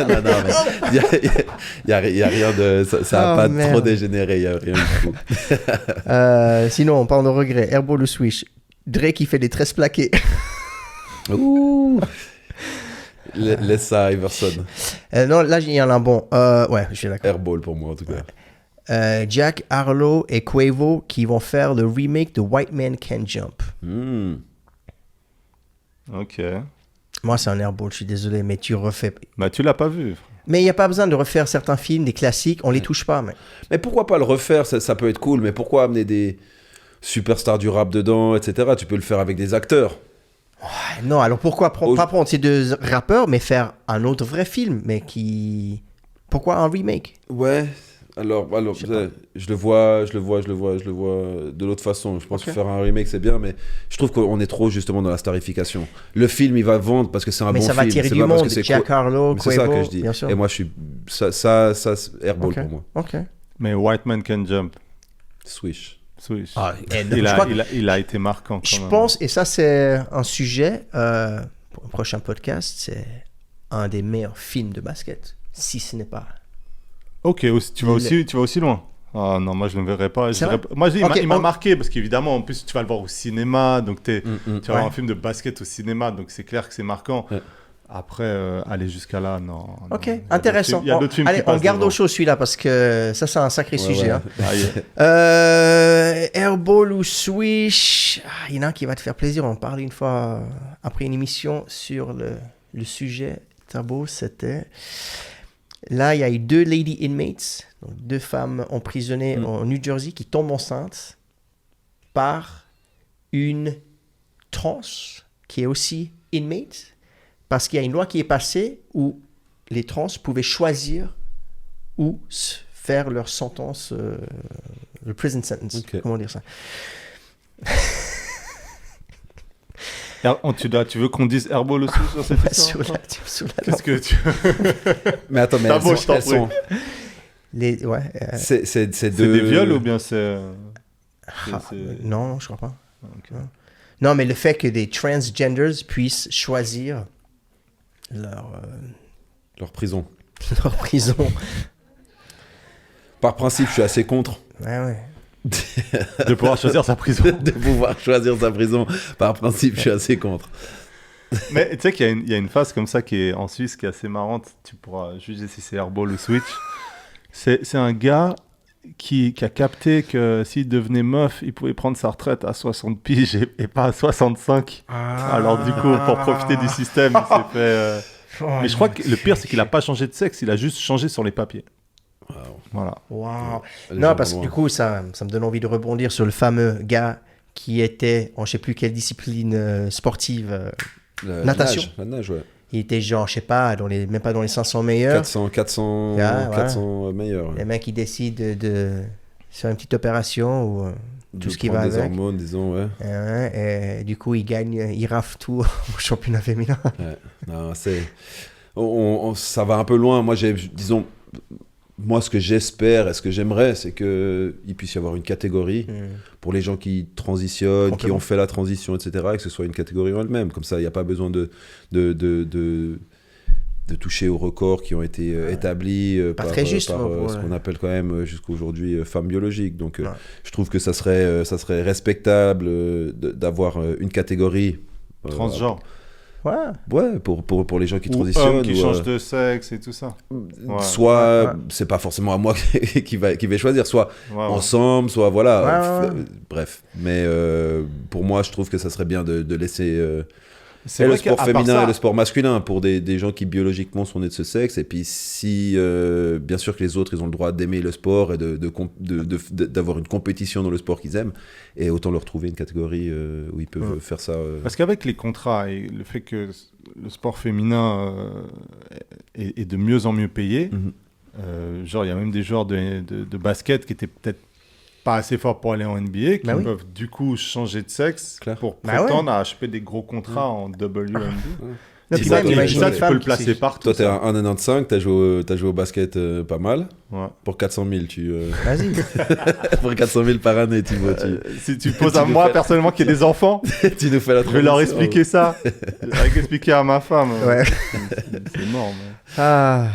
Non, mais il y a rien de. Ça a pas merde. trop dégénéré, il y a rien du tout. Sinon, on parle de regret. Airball ou Swish. Drake, il fait des 13 plaqués. Ouh. Laisse ça à Iverson. Non, là, il y en a un bon. Ouais, je suis d'accord. Airball pour moi, en tout cas. Jack Harlow et Quavo qui vont faire le remake de White Man Can't Jump. Ok. Moi, c'est un airball, je suis désolé, mais tu refais. Bah, tu l'as pas vu. Mais il n'y a pas besoin de refaire certains films, des classiques, on les touche pas. Mais pourquoi pas le refaire, ça peut être cool, mais pourquoi amener des superstars du rap dedans, etc. Tu peux le faire avec des acteurs. Non, alors pourquoi pas prendre ces deux rappeurs, mais faire un autre vrai film, mais qui... Pourquoi un remake? Ouais, alors je le vois de l'autre façon. Je pense que faire un remake c'est bien, mais je trouve qu'on est trop justement dans la starification. Le film il va vendre parce que c'est un mais bon ça film. va tirer c'est du pas parce monde, que c'est Jack Harlow, c'est ça Quavo, que je dis. bien sûr. Et moi je suis ça c'est Airball Ok. pour moi. Ok. Mais White Man Can Jump. Swish. Swish. Ah, et non, il, je a, crois il, a, il a été marquant quand Je même. pense, et ça c'est un sujet pour un prochain podcast, c'est un des meilleurs films de basket, si ce n'est pas. Ok, tu vas aussi loin. Ah non, moi je ne le verrai pas. C'est vrai? Moi, il m'a on- marqué parce qu'évidemment, en plus, tu vas le voir au cinéma. Donc, tu vas voir Ouais. un film de basket au cinéma. Donc, c'est clair que c'est marquant. Ouais. Après, aller jusqu'à là, non. Ok, non. intéressant. Il y a d'autres films Allez, qui passent on garde devant. aux choses celui-là parce que ça c'est un sacré sujet. ouais. Hein. Ah, yeah. Airball ou Swish, il y en a un qui va te faire plaisir. On en parlait une fois après une émission sur le sujet. Tabo, c'était... Là, il y a eu 2 lady inmates, donc 2 femmes emprisonnées en New Jersey qui tombent enceintes par une trans qui est aussi inmate parce qu'il y a une loi qui est passée où les trans pouvaient choisir où faire leur sentence, le prison sentence. Ok. Comment dire ça? Tu veux qu'on dise Airball aussi sur cette histoire Sous la Qu'est-ce que tu... Mais attends, mais T'as beau, je t'en elles sont... C'est C'est deux... des viols ou bien c'est... Non, je crois pas. Ok. Non, mais le fait que des transgenders puissent choisir leur Leur prison. prison. Par principe, je suis assez contre Ouais. De pouvoir choisir sa prison. de pouvoir choisir sa prison. Par principe, je suis assez contre. Mais tu sais qu'il y a une phase comme ça qui est en Suisse qui est assez marrante. Tu pourras juger si c'est Airball ou Switch. C'est un gars qui a capté que s'il devenait meuf, il pouvait prendre sa retraite à 60 piges et pas à 65. Alors du coup, pour profiter du système, il s'est fait... Mais je crois que le pire, c'est qu'il n'a pas changé de sexe, il a juste changé sur les papiers. Voilà. Wow. Les Non, gens, parce que vraiment. du coup, ça me donne envie de rebondir sur le fameux gars qui était en je sais plus quelle discipline sportive. Natation. La nage, ouais. Il était genre, je sais pas, même pas dans les 500 meilleurs. 400 Ah, ouais. 400 meilleurs. Ouais. Les mecs qui décident de faire une petite opération ou tout ce qui va des avec. hormones, disons, ouais. Et du coup, il rafle tout au championnat féminin. Ouais. Non, ça va un peu loin. Moi, disons, moi, ce que j'espère et ce que j'aimerais, c'est qu'il puisse y avoir une catégorie pour les gens qui transitionnent, qui Complètement. ont fait la transition, etc., et que ce soit une catégorie en elle-même. Comme ça, il n'y a pas besoin de toucher aux records qui ont été établis Pas par, très juste, par, moi, ce ouais. qu'on appelle quand même jusqu'à aujourd'hui femmes biologiques. Donc, Ouais. je trouve que ça serait respectable d'avoir une catégorie Transgenre. Ouais. Ouais, pour les gens qui Ou transitionnent. homme qui ou, change de sexe et tout ça. Ouais. Soit, Ouais. c'est pas forcément à moi qui vais choisir, soit Ouais, ouais. ensemble, soit voilà. Ouais, ouais. Bref. Mais pour moi, je trouve que ça serait bien de laisser C'est Et le vrai sport qu'à part féminin ça- et le sport masculin pour des gens qui biologiquement sont nés de ce sexe. Et puis si, bien sûr que les autres, ils ont le droit d'aimer le sport et d'avoir une compétition dans le sport qu'ils aiment. Et autant leur trouver une catégorie où ils peuvent faire ça. Parce qu'avec les contrats et le fait que le sport féminin est de mieux en mieux payé, genre il y a même des joueurs de basket qui étaient peut-être pas assez forts pour aller en NBA, qui Bah oui. peuvent du coup changer de sexe Clair. pour Bah prétendre à choper des gros contrats en WNBA. Non, Et puis ça, même, tu- imagine ça, les tu femmes peux le qui- placer partout. Toi, t'es ça. un 1,95, t'as joué au basket pas mal. Ouais. Pour 400 000, Vas-y. pour 400 000 par année, Thibaut, Si tu poses Tu à nous moi fais- personnellement qui ai des enfants, tu nous fais la je vais leur transition. expliquer ça. Je vais expliquer à ma femme. Ouais. C'est énorme. Ah.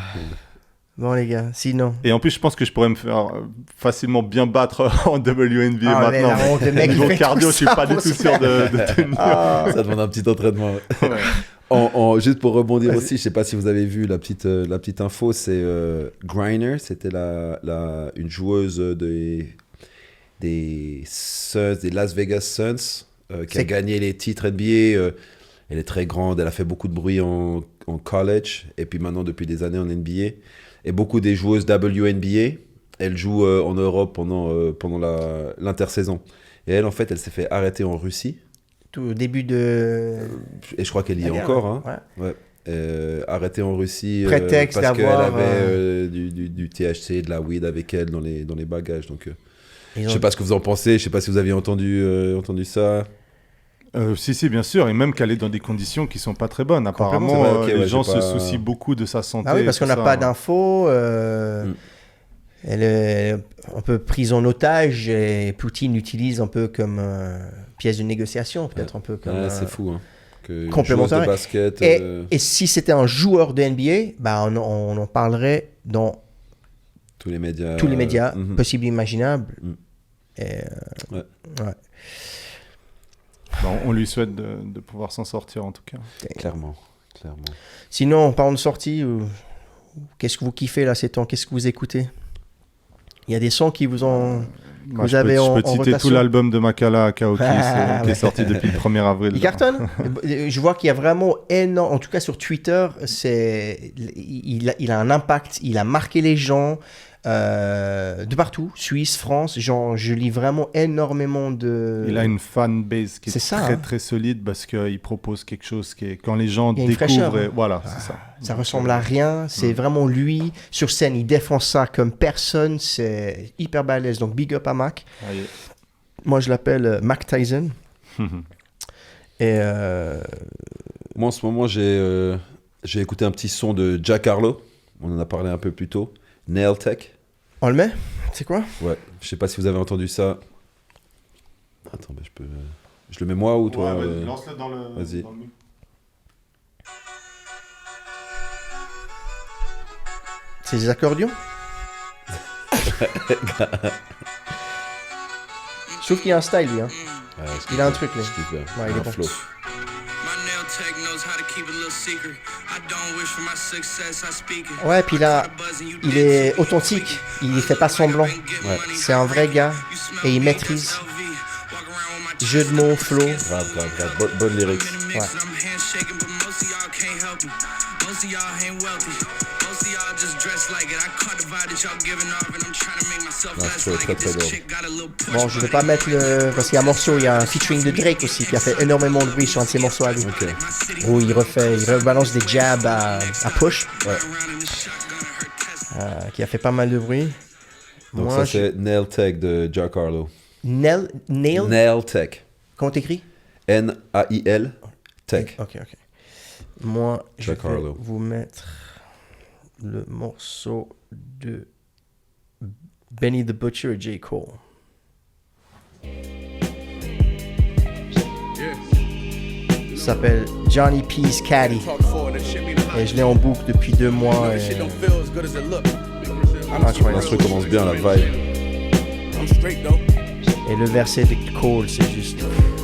Bon, les gars, sinon. Et en plus, je pense que je pourrais me faire facilement bien battre en WNBA Ah, mais maintenant. la honte, le mec, il Niveau fait cardio, tout je suis ça pas du pour tout se sûr de tenir. Ah. Ça demande un petit entraînement. Juste pour rebondir aussi, je sais pas si vous avez vu la petite info, c'est Griner, c'était une joueuse des Suns, des Las Vegas Suns, qui a C'est- gagné les titres NBA. Elle est très grande, elle a fait beaucoup de bruit en college, et puis maintenant depuis des années en NBA. Et beaucoup des joueuses WNBA, elles jouent en Europe pendant l'intersaison. Et elle, en fait, elle s'est fait arrêter en Russie. Tout au début de. Et je crois qu'elle y la est guerre, encore. Hein. ouais. Arrêtée en Russie Prétexte parce qu'elle d'avoir, avait du THC, de la weed avec elle dans les bagages. Donc, Ils je ont- sais pas ce que vous en pensez. Je sais pas si vous aviez entendu ça. Si, bien sûr. Et même qu'elle est dans des conditions qui sont pas très bonnes. Apparemment, C'est vrai, ok, les ouais, gens j'ai se pas- soucient beaucoup de sa santé. Ah oui, parce tout qu'on n'a ça, pas hein. d'infos. Elle est un peu prise en otage et Poutine l'utilise un peu comme pièce de négociation, peut-être un peu comme. Ouais, c'est fou. Hein. Une complémentaire. joueuse de basket. Et si c'était un joueur de NBA, bah on en parlerait dans Tous les médias. tous les médias Mhm. possibles et imaginables. Mm. Et, Ouais. ouais. Bon, on lui souhaite de pouvoir s'en sortir en tout cas. Clairement. Sinon, en parlant de sortie, qu'est-ce que vous kiffez là ces temps? Qu'est-ce que vous écoutez? Il y a des sons qui vous ont. Moi, Vous je avez peux, en- je peux en citer rotation tout l'album de Makala Kaokis Ah, qui est ouais. sorti depuis le 1er avril. Il cartonne. Je vois qu'il y a vraiment énorme. En tout cas, sur Twitter, il a un impact. Il a marqué les gens de partout, Suisse, France. Genre, je lis vraiment énormément de. Il a une fanbase qui est, C'est ça, très hein. très solide parce qu'il propose quelque chose qui est quand les gens Il y a une découvrent. fraîcheur, et- hein. Voilà, c'est ça. Ça ressemble à rien. C'est vraiment lui. Sur scène, il défend ça comme personne. C'est hyper balèze. Donc, big up à Mac. Ah, il est- Moi, je l'appelle Mac Tyson. Et Moi, en ce moment, j'ai écouté un petit son de Jack Harlow. On en a parlé un peu plus tôt. Nail Tech. on le met? C'est quoi? Ouais. Je sais pas si vous avez entendu ça. Attends, je peux. Je le mets moi ou toi Ouais, euh, lance-le dans le. vas-y. dans le micro. C'est des accordions? Je trouve qu'il a un style, lui. Hein. Ouais, je Il a un kiffe truc, bien, lui. je kiffe bien. Ouais, il est Un bon. flow. Ouais, puis là, il est authentique. Il fait pas semblant. Ouais. C'est un vrai gars et il maîtrise. Jeu de mots, flow. Grave. Bonne lyrics. Ouais. Très très lourd. Bon, je vais pas mettre le. Parce qu'il y a un morceau, il y a un featuring de Drake aussi qui a fait énormément de bruit sur un de ses morceaux à lui. Ok. Où il rebalance des jabs à push. Ouais. Qui a fait pas mal de bruit. Donc Moi, ça je- c'est Nail Tech de Jack Harlow. Nail. Nail Tech. Comment t'écris? N-A-I-L Tech. Ok. Moi, je Jack vais Harlow. vous mettre le morceau de Benny the Butcher et J. Cole. Ça s'appelle Johnny P's Caddy. Et je l'ai en boucle depuis 2 mois. Et... Incroyable. L'instru commence bien, la vibe. Et le verset de Cole, c'est juste.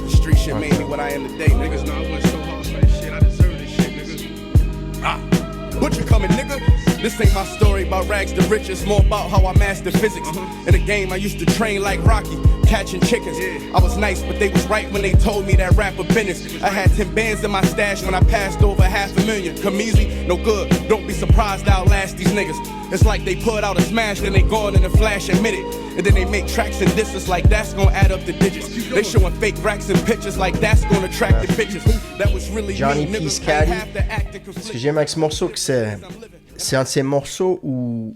Street shit made me what I am today, niggas. Nah, I went so hard for that shit. I deserve this shit, niggas. Butcher coming, nigga. This ain't my story about rags to riches, more about how I mastered physics. In the game, I used to train like Rocky, catching chickens. I was nice, but they was right when they told me that rapper business. I had 10 bands in my stash when I passed over $500,000. Come easy, no good. Don't be surprised I'll last these niggas. It's like they put out a smash, then they gone in a flash, admit it. And then they make tracks and disses like that's gonna add up the digits. They showing fake racks and pictures like that's gonna attract the bitches. That was really Johnny me, Peace niggas Caddy. ain't have to act and Ce que j'aime avec ce morceau, que c'est un de ces morceaux où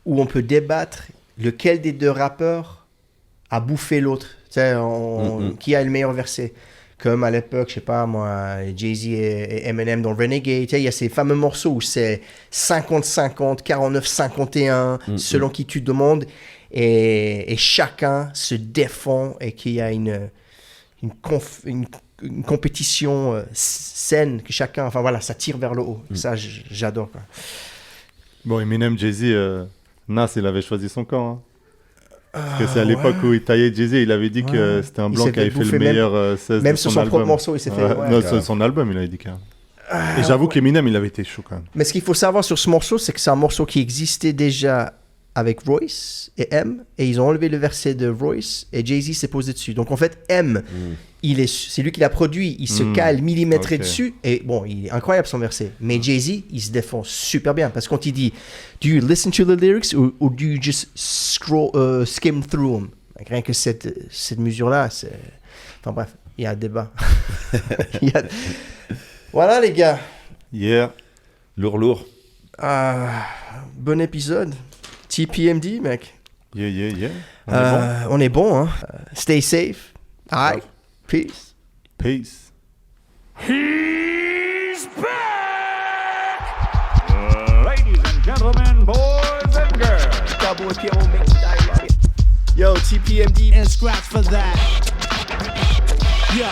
on peut débattre lequel des deux rappeurs a bouffé l'autre. Tu sais, qui a le meilleur verset. Comme à l'époque, je sais pas moi, Jay-Z et Eminem dans Renegade. Tu sais, il y a ces fameux morceaux où c'est 50-50, 49-51, selon qui tu demandes. Et chacun se défend et qu'il y a une compétition saine, que chacun, enfin voilà, ça tire vers le haut. Ça, j'adore, quoi. Bon, Eminem, Jay-Z, Nas, il avait choisi son camp. Hein. Parce que c'est à l'époque où il taillait Jay-Z, il avait dit que c'était un blanc qui avait fait le meilleur 16 même de sur son son album. propre morceau, il s'est fait... ouais, non, sur son album, il avait dit quand même. Et j'avoue qu'Eminem, il avait été chaud quand même. Mais ce qu'il faut savoir sur ce morceau, c'est que c'est un morceau qui existait déjà avec Royce et M, et ils ont enlevé le verset de Royce, et Jay-Z s'est posé dessus. Donc en fait, M, c'est lui qui l'a produit, il se cale millimétré dessus, et bon, il est incroyable son verset. Mais Jay-Z, il se défend super bien, parce que quand il dit « Do you listen to the lyrics, or do you just skim through them ?» Rien que cette mesure-là, c'est... Enfin bref, il y a un débat. Voilà les gars. Yeah. Lourd. Bon épisode. TPMD, mec. Yeah. On est bon, hein. Stay safe. All right. Peace. Peace. He's back! Ladies and gentlemen, boys and girls. Yo, TPMD. And scratch for that. Yo.